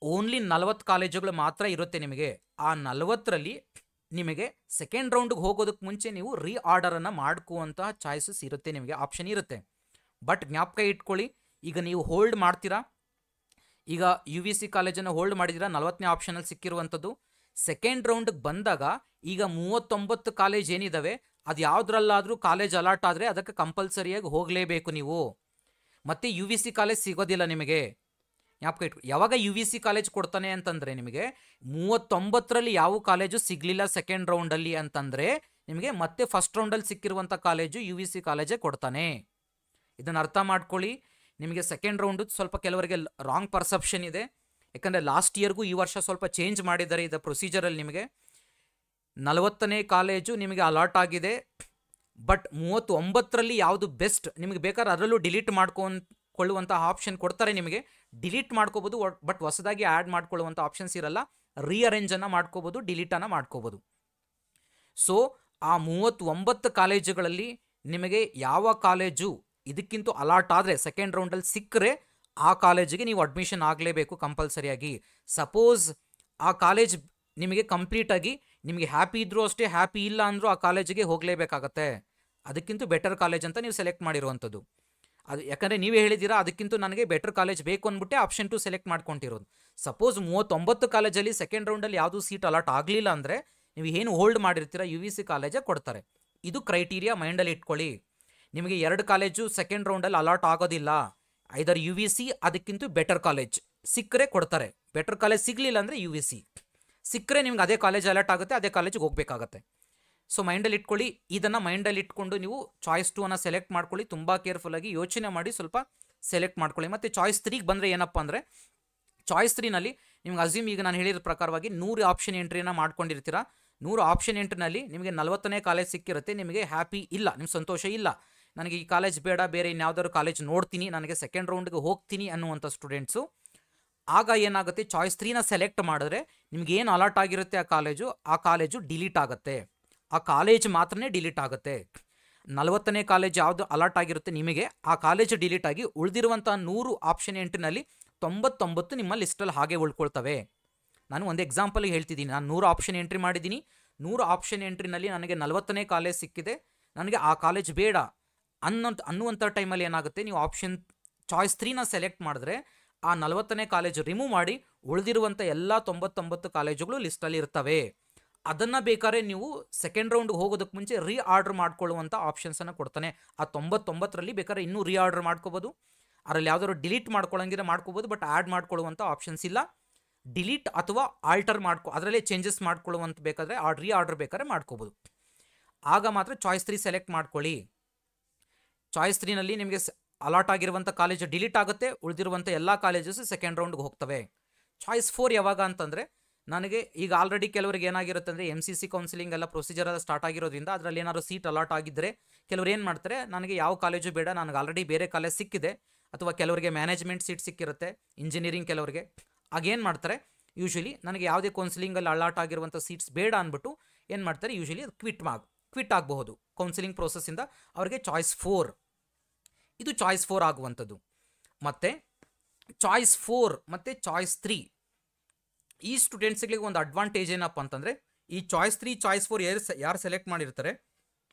ಓನ್ಲಿ 40 ಕಾಲೇಜುಗಳು ಮಾತ್ರ ಇರುತ್ತೆ ನಿಮಗೆ. ಆ 40ರಲ್ಲಿ ನಿಮಗೆ ಸೆಕೆಂಡ್ ರೌಂಡಿಗೆ ಹೋಗೋದಕ್ಕೆ ಮುಂಚೆ ನೀವು ಆರ್ಡರನ್ನು ಮಾಡ್ಕುವಂತಹ ಚಾಯ್ಸಸ್ ಇರುತ್ತೆ, ನಿಮಗೆ ಆಪ್ಷನ್ ಇರುತ್ತೆ. ಬಟ್ ಜ್ಞಾಪಕ ಇಟ್ಕೊಳ್ಳಿ, ಈಗ ನೀವು ಹೋಲ್ಡ್ ಮಾಡ್ತೀರಾ. ಈಗ UVC ಕಾಲೇಜನ್ನು ಹೋಲ್ಡ್ ಮಾಡಿದ್ದೀರಾ, 40ನೇ ಆಪ್ಷನಲ್ಲಿ ಸಿಕ್ಕಿರುವಂಥದ್ದು. ಸೆಕೆಂಡ್ ರೌಂಡಿಗೆ ಬಂದಾಗ ಈಗ 39 ಕಾಲೇಜ್ ಏನಿದ್ದಾವೆ ಅದು ಯಾವುದ್ರಲ್ಲಾದರೂ ಕಾಲೇಜ್ ಅಲಾಟ್ ಆದರೆ ಅದಕ್ಕೆ ಕಂಪಲ್ಸರಿಯಾಗಿ ಹೋಗಲೇಬೇಕು ನೀವು. ಮತ್ತು UVC ಕಾಲೇಜ್ ಸಿಗೋದಿಲ್ಲ ನಿಮಗೆ. ಜ್ಞಾಪಕ ಇಟ್ಕೊ, ಯಾವಾಗ UVC ಕಾಲೇಜ್ ಕೊಡ್ತಾನೆ ಅಂತಂದರೆ ನಿಮಗೆ 39ರಲ್ಲಿ ಯಾವ ಕಾಲೇಜು ಸಿಗಲಿಲ್ಲ ಸೆಕೆಂಡ್ ರೌಂಡಲ್ಲಿ ಅಂತಂದರೆ ನಿಮಗೆ ಮತ್ತೆ ಫಸ್ಟ್ ರೌಂಡಲ್ಲಿ ಸಿಕ್ಕಿರುವಂಥ ಕಾಲೇಜು UVC ಕಾಲೇಜೇ ಕೊಡ್ತಾನೆ. ಇದನ್ನು ಅರ್ಥ ಮಾಡ್ಕೊಳ್ಳಿ. ನಿಮಗೆ ಸೆಕೆಂಡ್ ರೌಂಡು ಸ್ವಲ್ಪ ಕೆಲವರಿಗೆ ರಾಂಗ್ ಪರ್ಸೆಪ್ಷನ್ ಇದೆ. ಯಾಕಂದರೆ ಲಾಸ್ಟ್ ಇಯರ್ಗೂ ಈ ವರ್ಷ ಸ್ವಲ್ಪ ಚೇಂಜ್ ಮಾಡಿದ್ದಾರೆ ಇದು ಪ್ರೊಸೀಜರಲ್ಲಿ. ನಿಮಗೆ 40ನೇ ಕಾಲೇಜು ನಿಮಗೆ ಅಲಾಟ್ ಆಗಿದೆ, ಬಟ್ 39ರಲ್ಲಿ ಯಾವುದು ಬೆಸ್ಟ್ ನಿಮಗೆ ಬೇಕಾದ್ರೆ ಅದರಲ್ಲೂ ಡಿಲೀಟ್ ಮಾಡ್ಕೊಳ್ಳುವಂಥ ಆಪ್ಷನ್ ಕೊಡ್ತಾರೆ. ನಿಮಗೆ ಡಿಲೀಟ್ ಮಾಡ್ಕೋಬೋದು, ಬಟ್ ಹೊಸದಾಗಿ ಆ್ಯಡ್ ಮಾಡ್ಕೊಳ್ಳುವಂಥ ಆಪ್ಷನ್ಸ್ ಇರಲ್ಲ. ರೀಅರೇಂಜನ್ನು ಮಾಡ್ಕೋಬೋದು, ಡಿಲೀಟನ್ನು ಮಾಡ್ಕೋಬೋದು. ಸೊ ಆ 39 ಕಾಲೇಜುಗಳಲ್ಲಿ ನಿಮಗೆ ಯಾವ ಕಾಲೇಜು ಇದಕ್ಕಿಂತ ಅಲಾಟ್ ಆದರೆ ಸೆಕೆಂಡ್ ರೌಂಡಲ್ಲಿ ಸಿಕ್ಕರೆ ಆ ಕಾಲೇಜಿಗೆ ನೀವು ಅಡ್ಮಿಷನ್ ಆಗಲೇಬೇಕು ಕಂಪಲ್ಸರಿಯಾಗಿ. ಸಪೋಸ್ ಆ ಕಾಲೇಜ್ ನಿಮಗೆ ಕಂಪ್ಲೀಟಾಗಿ ನಿಮಗೆ ಹ್ಯಾಪಿ ಇದ್ದರೂ ಅಷ್ಟೇ, ಹ್ಯಾಪಿ ಇಲ್ಲ ಅಂದರೂ ಆ ಕಾಲೇಜಿಗೆ ಹೋಗಲೇಬೇಕಾಗತ್ತೆ. ಅದಕ್ಕಿಂತ ಬೆಟರ್ ಕಾಲೇಜ್ ಅಂತ ನೀವು ಸೆಲೆಕ್ಟ್ ಮಾಡಿರುವಂಥದ್ದು. ಅದು ಯಾಕಂದರೆ ನೀವೇ ಹೇಳಿದ್ದೀರಾ ಅದಕ್ಕಿಂತ ನನಗೆ ಬೆಟರ್ ಕಾಲೇಜ್ ಬೇಕು ಅಂದ್ಬಿಟ್ಟೆ ಆಪ್ಷನ್ 2 ಸೆಲೆಕ್ಟ್ ಮಾಡ್ಕೊತಿರೋದು. ಸಪೋಸ್ 39 ಕಾಲೇಜಲ್ಲಿ ಸೆಕೆಂಡ್ ರೌಂಡಲ್ಲಿ ಯಾವುದೂ ಸೀಟ್ ಅಲಾಟ್ ಆಗಲಿಲ್ಲ ಅಂದರೆ ನೀವು ಏನು ಹೋಲ್ಡ್ ಮಾಡಿರ್ತೀರ UVC ಕಾಲೇಜೇ ಕೊಡ್ತಾರೆ. ಇದು ಕ್ರೈಟೀರಿಯಾ ಮೈಂಡಲ್ಲಿ ಇಟ್ಕೊಳ್ಳಿ. ನಿಮಗೆ 2 ಕಾಲೇಜು ಸೆಕೆಂಡ್ ರೌಂಡಲ್ಲಿ ಅಲಾಟ್ ಆಗೋದಿಲ್ಲ. ಐದರ್ UVC ಅದಕ್ಕಿಂತ ಬೆಟರ್ ಕಾಲೇಜ್ ಸಿಕ್ಕರೆ ಕೊಡ್ತಾರೆ. ಬೆಟರ್ ಕಾಲೇಜ್ ಸಿಗಲಿಲ್ಲ ಅಂದರೆ UVC ಸಿಕ್ಕರೆ ನಿಮ್ಗೆ ಅದೇ ಕಾಲೇಜ್ ಅಲಾಟ್ ಆಗುತ್ತೆ, ಅದೇ ಕಾಲೇಜಿಗೆ ಹೋಗಬೇಕಾಗತ್ತೆ. ಸೊ ಮೈಂಡಲ್ಲಿ ಇಟ್ಕೊಳ್ಳಿ. ಇದನ್ನು ಮೈಂಡಲ್ಲಿ ಇಟ್ಕೊಂಡು ನೀವು ಚಾಯ್ಸ್ 2 ಸೆಲೆಕ್ಟ್ ಮಾಡ್ಕೊಳ್ಳಿ. ತುಂಬ ಕೇರ್ಫುಲ್ಲಾಗಿ ಯೋಚನೆ ಮಾಡಿ ಸ್ವಲ್ಪ ಸೆಲೆಕ್ಟ್ ಮಾಡ್ಕೊಳ್ಳಿ. ಮತ್ತು ಚಾಯ್ಸ್ 3ಗೆ ಬಂದರೆ ಏನಪ್ಪ ಅಂದರೆ ಚಾಯ್ಸ್ 3ನಲ್ಲಿ ನಿಮ್ಗೆ ಅಸ್ಯೂಮ್ ಈಗ ನಾನು ಹೇಳಿರೋ ಪ್ರಕಾರವಾಗಿ 100 ಆಪ್ಷನ್ ಎಂಟ್ರಿನ ಮಾಡ್ಕೊಂಡಿರ್ತೀರಾ. 100 ಆಪ್ಷನ್ ಎಂಟ್ರಿನಲ್ಲಿ ನಿಮಗೆ 40ನೇ ಕಾಲೇಜ್ ಸಿಕ್ಕಿರುತ್ತೆ. ನಿಮಗೆ ಹ್ಯಾಪಿ ಇಲ್ಲ, ನಿಮ್ಮ ಸಂತೋಷ ಇಲ್ಲ, ನನಗೆ ಈ ಕಾಲೇಜ್ ಬೇಡ, ಬೇರೆ ಇನ್ಯಾವುದಾದ್ರು ಕಾಲೇಜ್ ನೋಡ್ತೀನಿ, ನನಗೆ ಸೆಕೆಂಡ್ ರೌಂಡ್ಗೆ ಹೋಗ್ತೀನಿ ಅನ್ನುವಂಥ ಸ್ಟೂಡೆಂಟ್ಸು ಆಗ ಏನಾಗುತ್ತೆ, ಚಾಯ್ಸ್ 3ನ ಸೆಲೆಕ್ಟ್ ಮಾಡಿದ್ರೆ ನಿಮ್ಗೆ ಏನು ಅಲಾಟ್ ಆಗಿರುತ್ತೆ ಆ ಕಾಲೇಜು ಡಿಲೀಟ್ ಆಗುತ್ತೆ. ಆ ಕಾಲೇಜ್ ಮಾತ್ರನೇ ಡಿಲೀಟ್ ಆಗುತ್ತೆ. 40ನೇ ಕಾಲೇಜ್ ಯಾವುದು ಅಲಾಟ್ ಆಗಿರುತ್ತೆ ನಿಮಗೆ ಆ ಕಾಲೇಜು ಡಿಲೀಟ್ ಆಗಿ ಉಳಿದಿರುವಂಥ 100 ಆಪ್ಷನ್ ಎಂಟ್ರಿನಲ್ಲಿ 99 ನಿಮ್ಮ ಲಿಸ್ಟಲ್ಲಿ ಹಾಗೆ ಉಳ್ಕೊಳ್ತವೆ. ನಾನು ಒಂದು ಎಕ್ಸಾಂಪಲ್ಗೆ ಹೇಳ್ತಿದ್ದೀನಿ. ನಾನು 100 ಆಪ್ಷನ್ ಎಂಟ್ರಿ ಮಾಡಿದ್ದೀನಿ. 100 ಆಪ್ಷನ್ ಎಂಟ್ರಿನಲ್ಲಿ ನನಗೆ 40ನೇ ಕಾಲೇಜ್ ಸಿಕ್ಕಿದೆ, ನನಗೆ ಆ ಕಾಲೇಜ್ ಬೇಡ ಅನ್ನುವಂಥ ಟೈಮಲ್ಲಿ ಏನಾಗುತ್ತೆ, ನೀವು ಚಾಯ್ಸ್ 3ನ ಸೆಲೆಕ್ಟ್ ಮಾಡಿದ್ರೆ ಆ 40ನೇ ಕಾಲೇಜು ರಿಮೂವ್ ಮಾಡಿ ಉಳಿದಿರುವಂಥ ಎಲ್ಲ 99 ಕಾಲೇಜುಗಳು ಲಿಸ್ಟಲ್ಲಿ ಇರ್ತವೆ. ಅದನ್ನು ಬೇಕಾದ್ರೆ ನೀವು ಸೆಕೆಂಡ್ ರೌಂಡ್ಗೆ ಹೋಗೋದಕ್ಕೆ ಮುಂಚೆ ಆರ್ಡರ್ ಮಾಡ್ಕೊಳ್ಳುವಂಥ ಆಪ್ಷನ್ಸನ್ನು ಕೊಡ್ತಾನೆ. ಆ 99ರಲ್ಲಿ ಬೇಕಾದ್ರೆ ಇನ್ನೂ ಆರ್ಡರ್ ಮಾಡ್ಕೋಬೋದು. ಅದರಲ್ಲಿ ಯಾವ್ದಾದ್ರು ಡಿಲೀಟ್ ಮಾಡ್ಕೊಳ್ಳೋಂಗಿದ್ರೆ ಮಾಡ್ಕೋಬೋದು, ಬಟ್ ಆ್ಯಡ್ ಮಾಡ್ಕೊಳ್ಳುವಂಥ ಆಪ್ಷನ್ಸ್ ಇಲ್ಲ. ಡಿಲೀಟ್ ಅಥವಾ ಆಲ್ಟರ್ ಅದರಲ್ಲೇ ಚೇಂಜಸ್ ಮಾಡ್ಕೊಳ್ಳುವಂಥ ಬೇಕಾದರೆ ಆರ್ಡರ್ ಬೇಕಾದ್ರೆ ಮಾಡ್ಕೋಬೋದು. ಆಗ ಮಾತ್ರ ಚಾಯ್ಸ್ 3 ಸೆಲೆಕ್ಟ್ ಮಾಡ್ಕೊಳ್ಳಿ. ಚಾಯ್ಸ್ 3ನಲ್ಲಿ ನಿಮಗೆ ಅಲಾಟ್ ಆಗಿರುವಂಥ ಕಾಲೇಜು ಡಿಲೀಟ್ ಆಗುತ್ತೆ, ಉಳಿದಿರುವಂಥ ಎಲ್ಲ ಕಾಲೇಜಸ್ ಸೆಕೆಂಡ್ ರೌಂಡ್ಗೆ ಹೋಗ್ತವೆ. ಚಾಯ್ಸ್ 4 ಯಾವಾಗ ಅಂತಂದರೆ ನನಗೆ ಈಗ ಆಲ್ರೆಡಿ ಕೆಲವರಿಗೆ ಏನಾಗಿರುತ್ತೆ ಅಂದರೆ MCC ಕೌನ್ಸಿಲಿಂಗ್ ಎಲ್ಲ ಪ್ರೊಸೀಜರ್ ಎಲ್ಲ ಸ್ಟಾರ್ಟ್ ಆಗಿರೋದ್ರಿಂದ ಅದರಲ್ಲಿ ಏನಾದ್ರು ಸೀಟ್ ಅಲಾಟ್ ಆಗಿದ್ದರೆ ಕೆಲವ್ರು ಏನು ಮಾಡ್ತಾರೆ, ನನಗೆ ಯಾವ ಕಾಲೇಜು ಬೇಡ, ನನಗೆ ಆಲ್ರೆಡಿ ಬೇರೆ ಕಾಲೇಜ್ ಸಿಕ್ಕಿದೆ, ಅಥವಾ ಕೆಲವರಿಗೆ ಮ್ಯಾನೇಜ್ಮೆಂಟ್ ಸೀಟ್ ಸಿಕ್ಕಿರುತ್ತೆ ಇಂಜಿನಿಯರಿಂಗ್ ಕೆಲವರಿಗೆ. ಆಗೇನು ಮಾಡ್ತಾರೆ, ಯೂಶ್ವಲಿ ನನಗೆ ಯಾವುದೇ ಕೌನ್ಸಿಲಿಂಗಲ್ಲಿ ಅಲಾಟ್ ಆಗಿರುವಂಥ ಸೀಟ್ಸ್ ಬೇಡ ಅಂದ್ಬಿಟ್ಟು ಏನು ಮಾಡ್ತಾರೆ, ಯೂಶ್ವಲಿ ಅದು ಕ್ವಿಟ್ ಆಗಬಹುದು ಕೌನ್ಸಿಲಿಂಗ್ ಪ್ರೋಸೆಸ್ಸಿಂದ. ಅವ್ರಿಗೆ ಚಾಯ್ಸ್ 4, ಇದು ಚಾಯ್ಸ್ 4 ಆಗುವಂಥದ್ದು. ಮತ್ತು ಚಾಯ್ಸ್ 4 ಮತ್ತು ಚಾಯ್ಸ್ 3 ಈ ಸ್ಟೂಡೆಂಟ್ಸ್ಗಳಿಗೆ ಒಂದು ಅಡ್ವಾಂಟೇಜ್ ಏನಪ್ಪ ಅಂತಂದರೆ, ಈ ಚಾಯ್ಸ್ 3 ಚಾಯ್ಸ್ 4 ಯಾರು ಸೆಲೆಕ್ಟ್ ಮಾಡಿರ್ತಾರೆ,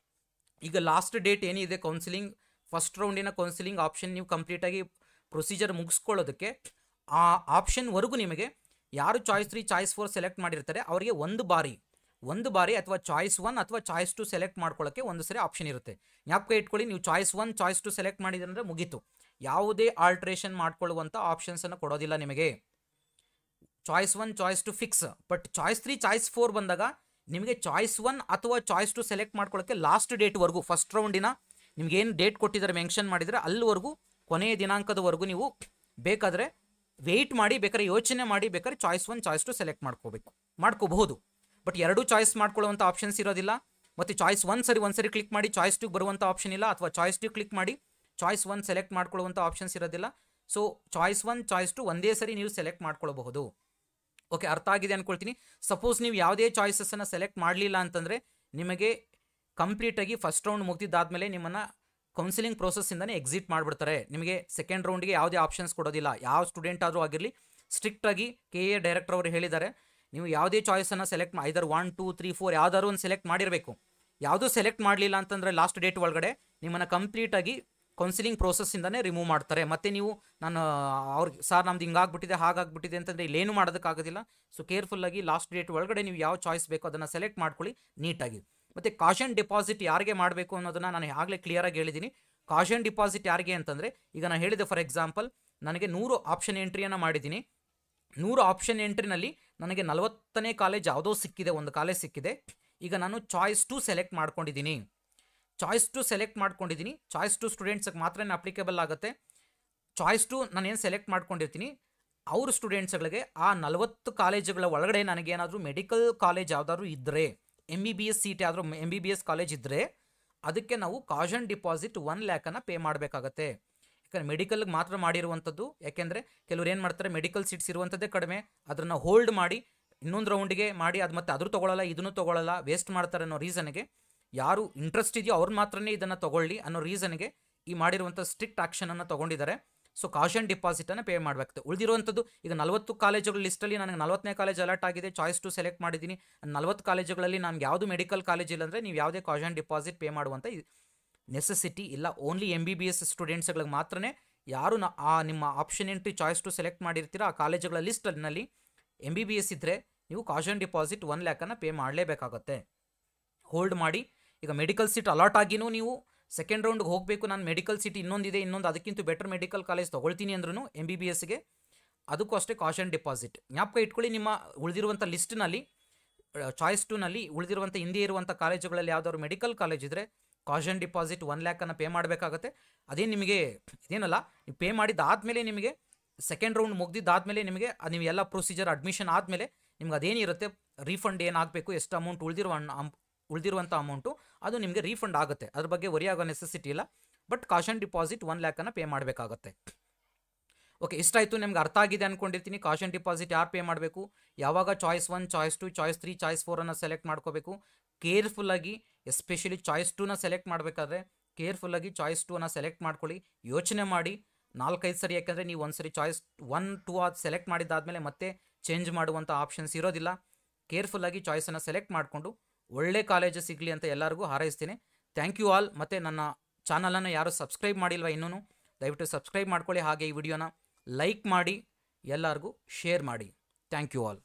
ಈಗ ಲಾಸ್ಟ್ ಡೇಟ್ ಏನಿದೆ ಕೌನ್ಸಿಲಿಂಗ್ ಫಸ್ಟ್ ರೌಂಡಿನ ಕೌನ್ಸಿಲಿಂಗ್ ಆಪ್ಷನ್ ನೀವು ಕಂಪ್ಲೀಟಾಗಿ ಪ್ರೊಸೀಜರ್ ಮುಗಿಸ್ಕೊಳ್ಳೋದಕ್ಕೆ, ಆ ಆಪ್ಷನ್ವರೆಗೂ ನಿಮಗೆ ಯಾರು ಚಾಯ್ಸ್ 3 ಚಾಯ್ಸ್ 4 ಸೆಲೆಕ್ಟ್ ಮಾಡಿರ್ತಾರೆ ಅವರಿಗೆ ಒಂದು ಬಾರಿ ಅಥವಾ ಚಾಯ್ಸ್ 1 ಅಥವಾ ಚಾಯ್ಸ್ 2 ಸೆಲೆಕ್ಟ್ ಮಾಡ್ಕೊಳ್ಳೋಕ್ಕೆ ಒಂದು ಸರಿ ಆಪ್ಷನ್ ಇರುತ್ತೆ. ಜ್ಞಾಪಕ ಇಟ್ಕೊಳ್ಳಿ, ನೀವು ಚಾಯ್ಸ್ 1 ಚಾಯ್ಸ್ 2 ಸೆಲೆಕ್ಟ್ ಮಾಡಿದ್ರೆ ಮುಗೀತು, ಯಾವುದೇ ಆಲ್ಟ್ರೇಷನ್ ಮಾಡ್ಕೊಳ್ಳುವಂಥ ಆಪ್ಷನ್ಸನ್ನು ಕೊಡೋದಿಲ್ಲ ನಿಮಗೆ. Choice 1 choice 2 fix. But choice 3 choice 4 ಬಂದಾಗ ನಿಮಗೆ ಚಾಯ್ಸ್ 1 ಅಥವಾ ಚಾಯ್ಸ್ 2 ಸೆಲೆಕ್ಟ್ ಮಾಡ್ಕೊಳ್ಳೋಕ್ಕೆ ಲಾಸ್ಟ್ ಡೇಟ್ವರೆಗೂ, ಫಸ್ಟ್ ರೌಂಡಿನ ನಿಮ್ಗೇನು ಡೇಟ್ ಕೊಟ್ಟಿದ್ದಾರೆ ಮೆನ್ಷನ್ ಮಾಡಿದರೆ ಅಲ್ಲಿವರೆಗೂ, ಕೊನೆಯ ದಿನಾಂಕದವರೆಗೂ ನೀವು ಬೇಕಾದರೆ ವೆಯ್ಟ್ ಮಾಡಿ, ಬೇಕಾದ್ರೆ ಯೋಚನೆ ಮಾಡಿ, ಬೇಕಾದ್ರೆ ಚಾಯ್ಸ್ 1 ಚಾಯ್ಸ್ 2 ಸೆಲೆಕ್ಟ್ ಮಾಡ್ಕೋಬಹುದು. ಬಟ್ ಎರಡೂ ಚಾಯ್ಸ್ ಮಾಡ್ಕೊಳ್ಳುವಂಥ ಆಪ್ಷನ್ಸ್ ಇರೋದಿಲ್ಲ. ಮತ್ತು ಚಾಯ್ಸ್ 1 ಒಂದ್ಸರಿ ಕ್ಲಿಕ್ ಮಾಡಿ ಚಾಯ್ಸ್ 2 ಬರುವಂಥ ಆಪ್ಷನ್ ಇಲ್ಲ, ಅಥವಾ ಚಾಯ್ಸ್ 2 ಕ್ಲಿಕ್ ಮಾಡಿ ಚಾಯ್ಸ್ 1 ಸೆಲೆಕ್ಟ್ ಮಾಡ್ಕೊಳ್ಳುವಂಥ ಆಪ್ಷನ್ಸ್ ಇರೋದಿಲ್ಲ. ಸೊ ಚಾಯ್ಸ್ 1 ಚಾಯ್ಸ್ 2 ಒಂದೇ ಸರಿ ನೀವು ಸೆಲೆಕ್ಟ್ ಮಾಡ್ಕೊಳ್ಬಹುದು. ಓಕೆ, ಅರ್ಥ ಆಗಿದೆ ಅಂದ್ಕೊಳ್ತೀನಿ. ಸಪೋಸ್ ನೀವು ಯಾವುದೇ ಚಾಯ್ಸಸ್ಸನ್ನು ಸೆಲೆಕ್ಟ್ ಮಾಡಲಿಲ್ಲ ಅಂತಂದರೆ ನಿಮಗೆ ಕಂಪ್ಲೀಟಾಗಿ ಫಸ್ಟ್ ರೌಂಡ್ ಮುಗಿದಿದ್ದಾದಮೇಲೆ ನಿಮ್ಮನ್ನು ಕೌನ್ಸಿಲಿಂಗ್ ಪ್ರೋಸೆಸ್ಸಿಂದನೇ ಎಕ್ಸಿಟ್ ಮಾಡಿಬಿಡ್ತಾರೆ. ನಿಮಗೆ ಸೆಕೆಂಡ್ ರೌಂಡ್ಗೆ ಯಾವುದೇ ಆಪ್ಷನ್ಸ್ ಕೊಡೋದಿಲ್ಲ. ಯಾವ ಸ್ಟೂಡೆಂಟ್ ಆದರೂ ಆಗಿರಲಿ, ಸ್ಟ್ರಿಕ್ಟಾಗಿ KA ಡೈರೆಕ್ಟರ್ ಅವರು ಹೇಳಿದ್ದಾರೆ, ನೀವು ಯಾವುದೇ ಚಾಯ್ಸನ್ನು ಸೆಲೆಕ್ಟ್ ಐದರ್ 1 2 3 4 ಯಾವುದಾದ್ರು ಒಂದು ಸೆಲೆಕ್ಟ್ ಮಾಡಿರಬೇಕು. ಯಾವುದೂ ಸೆಲೆಕ್ಟ್ ಮಾಡಲಿಲ್ಲ ಅಂತಂದರೆ ಲಾಸ್ಟ್ ಡೇಟ್ ಒಳಗಡೆ ನಿಮ್ಮನ್ನು ಕಂಪ್ಲೀಟಾಗಿ ಕೌನ್ಸಿಲಿಂಗ್ ಪ್ರೋಸೆಸ್ಸಿಂದನೇ ರಿಮೂವ್ ಮಾಡ್ತಾರೆ. ಮತ್ತು ನೀವು ಅವ್ರಿಗೆ ಸರ್ ನಮ್ದು ಹಿಂಗಾಗ್ಬಿಟ್ಟಿದೆ ಹಾಗಾಗ್ಬಿಟ್ಟಿದೆ ಅಂತಂದರೆ ಇಲ್ಲೇನು ಮಾಡೋದಕ್ಕಾಗೋದಿಲ್ಲ. ಸೊ ಕೇರ್ಫುಲ್ಲಾಗಿ ಲಾಸ್ಟ್ ಡೇಟ್ ಒಳಗಡೆ ನೀವು ಯಾವ ಚಾಯ್ಸ್ ಬೇಕೋ ಅದನ್ನು ಸೆಲೆಕ್ಟ್ ಮಾಡ್ಕೊಳ್ಳಿ ನೀಟಾಗಿ. ಮತ್ತು ಕಾಷನ್ ಡಿಪಾಸಿಟ್ ಯಾರಿಗೆ ಮಾಡಬೇಕು ಅನ್ನೋದನ್ನು ನಾನು ಆಗಲೇ ಕ್ಲಿಯರಾಗಿ ಹೇಳಿದ್ದೀನಿ. ಕಾಷನ್ ಡಿಪಾಸಿಟ್ ಯಾರಿಗೆ ಅಂತಂದರೆ, ಈಗ ನಾನು ಹೇಳಿದೆ ಫಾರ್ ಎಕ್ಸಾಂಪಲ್ ನನಗೆ 100 ಆಪ್ಷನ್ ಎಂಟ್ರಿಯನ್ನು ಮಾಡಿದ್ದೀನಿ. 100 ಆಪ್ಷನ್ ಎಂಟ್ರಿನಲ್ಲಿ ನನಗೆ 40ನೇ ಕಾಲೇಜ್ ಯಾವುದೋ ಸಿಕ್ಕಿದೆ, ಒಂದು ಕಾಲೇಜ್ ಸಿಕ್ಕಿದೆ. ಈಗ ನಾನು ಚಾಯ್ಸ್ 2 ಸೆಲೆಕ್ಟ್ ಮಾಡ್ಕೊಂಡಿದ್ದೀನಿ. ಚಾಯ್ಸ್ 2 ಸ್ಟೂಡೆಂಟ್ಸ್ಗೆ ಮಾತ್ರ ಅಪ್ಲಿಕೇಬಲ್ ಆಗುತ್ತೆ. ಚಾಯ್ಸ್ 2 ನಾನೇನು ಸೆಲೆಕ್ಟ್ ಮಾಡ್ಕೊಂಡಿರ್ತೀನಿ ಅವ್ರ ಸ್ಟೂಡೆಂಟ್ಸ್ಗಳಿಗೆ ಆ 40 ಕಾಲೇಜುಗಳ ಒಳಗಡೆ ನನಗೇನಾದರೂ ಮೆಡಿಕಲ್ ಕಾಲೇಜ್ ಯಾವುದಾದ್ರೂ ಇದ್ದರೆ, MBBS ಸೀಟ್ ಯಾವ್ದಾದ್ರು MBBS ಕಾಲೇಜ್ ಇದ್ದರೆ ಅದಕ್ಕೆ ನಾವು ಕಾಷನ್ ಡಿಪಾಸಿಟ್ 1 ಲ್ಯಾಕನ್ನು ಪೇ ಮಾಡಬೇಕಾಗತ್ತೆ. ಯಾಕಂದರೆ ಮೆಡಿಕಲ್ಗೆ ಮಾತ್ರ ಮಾಡಿರುವಂಥದ್ದು. ಯಾಕೆಂದರೆ ಕೆಲವ್ರು ಏನು ಮಾಡ್ತಾರೆ, ಮೆಡಿಕಲ್ ಸೀಟ್ಸ್ ಇರುವಂಥದ್ದೇ ಕಡಿಮೆ, ಅದನ್ನು ಹೋಲ್ಡ್ ಮಾಡಿ ಇನ್ನೊಂದು ರೌಂಡಿಗೆ ಮಾಡಿ ಅದು ಮತ್ತೆ ಅದ್ರ ತೊಗೊಳ್ಳಲ್ಲ ಇದನ್ನು ತೊಗೊಳ್ಳಲ್ಲ, ವೇಸ್ಟ್ ಮಾಡ್ತಾರೆ ಅನ್ನೋ ರೀಸನ್ಗೆ, ಯಾರು ಇಂಟ್ರೆಸ್ಟ್ ಇದೆಯೋ ಅವ್ರು ಮಾತ್ರನೇ ಇದನ್ನು ತೊಗೊಳ್ಳಿ ಅನ್ನೋ ರೀಸನ್ಗೆ ಈ ಮಾಡಿರುವಂಥ ಸ್ಟ್ರಿಕ್ಟ್ ಆ್ಯಕ್ಷನನ್ನು ತೊಗೊಂಡಿದ್ದಾರೆ. ಸೊ ಕಾಷನ್ ಡಿಪಾಸಿಟನ್ನು ಪೇ ಮಾಡಬೇಕಾಗುತ್ತೆ. ಉಳಿದಿರುವಂಥದ್ದು ಈಗ 40 ಕಾಲೇಜುಗಳ ಲಿಸ್ಟಲ್ಲಿ ನನಗೆ 40ನೇ ಕಾಲೇಜ್ ಅಲಾಟ್ ಆಗಿದೆ, ಚಾಯ್ಸ್ 2 ಸೆಲೆಕ್ಟ್ ಮಾಡಿದ್ದೀನಿ. 40 ಕಾಲೇಜುಗಳಲ್ಲಿ ನನಗೆ ಯಾವುದು ಮೆಡಿಕಲ್ ಕಾಲೇಜ್ ಇಲ್ಲ ಅಂದರೆ ನೀವು ಯಾವುದೇ ಕಾಷನ್ ಡಿಪಾಸಿಟ್ ಪೇ ಮಾಡುವಂಥ ನೆಸೆಸಿಟಿ ಇಲ್ಲ. ಓನ್ಲಿ MBBS ಸ್ಟೂಡೆಂಟ್ಸ್ಗಳಿಗೆ ಮಾತ್ರನೇ ಯಾರು ನಿಮ್ಮ ಆಪ್ಷನ್ ಎಂಟ್ರಿ ಚಾಯ್ಸ್ 2 ಸೆಲೆಕ್ಟ್ ಮಾಡಿರ್ತೀರ ಆ ಕಾಲೇಜುಗಳ ಲಿಸ್ಟಲ್ಲಿ MBBS ಇದ್ದರೆ ನೀವು ಕಾಷನ್ ಡಿಪಾಸಿಟ್ 1 ಲ್ಯಾಕನ್ನು ಪೇ ಮಾಡಲೇಬೇಕಾಗುತ್ತೆ. ಹೋಲ್ಡ್ ಮಾಡಿ. ಈಗ ಮೆಡಿಕಲ್ ಸೀಟ್ ಅಲಾಟ್ ಆಗಿನೂ ನೀವು ಸೆಕೆಂಡ್ ರೌಂಡ್ಗೆ ಹೋಗಬೇಕು, ನಾನು ಮೆಡಿಕಲ್ ಸೀಟ್ ಇನ್ನೊಂದಿದೆ, ಅದಕ್ಕಿಂತ ಬೆಟರ್ ಮೆಡಿಕಲ್ ಕಾಲೇಜ್ ತೊಗೊಳ್ತೀನಿ ಅಂದ್ರೂ MBBSಗೆ ಅದಕ್ಕೂ ಅಷ್ಟೇ ಕಾಷನ್ ಡಿಪಾಸಿಟ್. ಜ್ಞಾಪಕ ಇಟ್ಕೊಳ್ಳಿ, ನಿಮ್ಮ ಉಳಿದಿರುವಂಥ ಲಿಸ್ಟ್ನಲ್ಲಿ ಚಾಯ್ಸ್ 2ನಲ್ಲಿ ಉಳಿದಿರುವಂಥ ಹಿಂದೆ ಇರುವಂಥ ಕಾಲೇಜುಗಳಲ್ಲಿ ಯಾವುದಾದ್ರು ಮೆಡಿಕಲ್ ಕಾಲೇಜ್ ಇದ್ದರೆ ಕಾಷನ್ ಡಿಪಾಸಿಟ್ 1 ಲ್ಯಾಕನ್ನು ಪೇ ಮಾಡಬೇಕಾಗುತ್ತೆ. ಅದೇ ನಿಮಗೆ ಇದೇನಲ್ಲ, ನೀವು ಪೇ ಮಾಡಿದ್ದಾದಮೇಲೆ ನಿಮಗೆ ಸೆಕೆಂಡ್ ರೌಂಡ್ ಮುಗ್ದಿದ್ದಾದಮೇಲೆ ನಿಮಗೆ ನೀವು ಎಲ್ಲ ಪ್ರೊಸೀಜರ್ ಅಡ್ಮಿಷನ್ ಆದಮೇಲೆ ನಿಮ್ಗೆ ಅದೇನಿರುತ್ತೆ ರೀಫಂಡ್ ಏನಾಗಬೇಕು, ಎಷ್ಟು ಅಮೌಂಟ್ ಉಳಿದಿರುವಂಥ ಅಮೌಂಟು ಅದು ನಿಮಗೆ ರೀಫಂಡ್ ಆಗುತ್ತೆ. ಅದ್ರ ಬಗ್ಗೆ ವರಿ ಆಗೋ ನೆಸೆಸಿಟಿ ಇಲ್ಲ. ಬಟ್ ಕಾಷನ್ ಡಿಪಾಸಿಟ್ 1 ಲ್ಯಾಕನ್ನು ಪೇ ಮಾಡಬೇಕಾಗತ್ತೆ. ಓಕೆ, ಇಷ್ಟಾಯಿತು, ನಿಮ್ಗೆ ಅರ್ಥ ಆಗಿದೆ ಅಂದ್ಕೊಂಡಿರ್ತೀನಿ. ಕಾಷನ್ ಡಿಪಾಸಿಟ್ ಯಾರು ಪೇ ಮಾಡಬೇಕು, ಯಾವಾಗ choice 1 choice 2 choice 3 choice 4 select ಮಾಡ್ಕೋಬೇಕು. ಕೇರ್ಫುಲ್ಲಾಗಿ ಎಸ್ಪೆಷಲಿ ಚಾಯ್ಸ್ 2 ಸೆಲೆಕ್ಟ್ ಮಾಡಬೇಕಾದ್ರೆ ಕೇರ್ಫುಲ್ಲಾಗಿ ಚಾಯ್ಸ್ 2 ಸೆಲೆಕ್ಟ್ ಮಾಡ್ಕೊಳ್ಳಿ. ಯೋಚನೆ ಮಾಡಿ 4-5 ಸರಿ, ಯಾಕೆಂದರೆ ನೀವು ಒಂದು ಸರಿ ಚಾಯ್ಸ್ 1 2 ಸೆಲೆಕ್ಟ್ ಮಾಡಿದ್ದಾದಮೇಲೆ ಮತ್ತೆ ಚೇಂಜ್ ಮಾಡುವಂಥ ಆಪ್ಷನ್ಸ್ ಇರೋದಿಲ್ಲ. ಕೇರ್ಫುಲ್ಲಾಗಿ ಚಾಯ್ಸನ್ನು ಸೆಲೆಕ್ಟ್ ಮಾಡಿಕೊಂಡು ಒಳ್ಳೆ ಕಾಲೇಜು ಸಿಗಲಿ ಅಂತ ಎಲ್ಲರಿಗೂ ಹಾರೈಸ್ತೀನಿ. Thank you all. ಮತ್ತು ನನ್ನ ಚಾನಲನ್ನು ಯಾರು ಸಬ್ಸ್ಕ್ರೈಬ್ ಮಾಡಿಲ್ವ ಇನ್ನೂ, ದಯವಿಟ್ಟು ಸಬ್ಸ್ಕ್ರೈಬ್ ಮಾಡ್ಕೊಳ್ಳಿ. ಹಾಗೆ ಈ ವಿಡಿಯೋನ ಲೈಕ್ ಮಾಡಿ, ಎಲ್ಲರಿಗೂ ಶೇರ್ ಮಾಡಿ. Thank you all.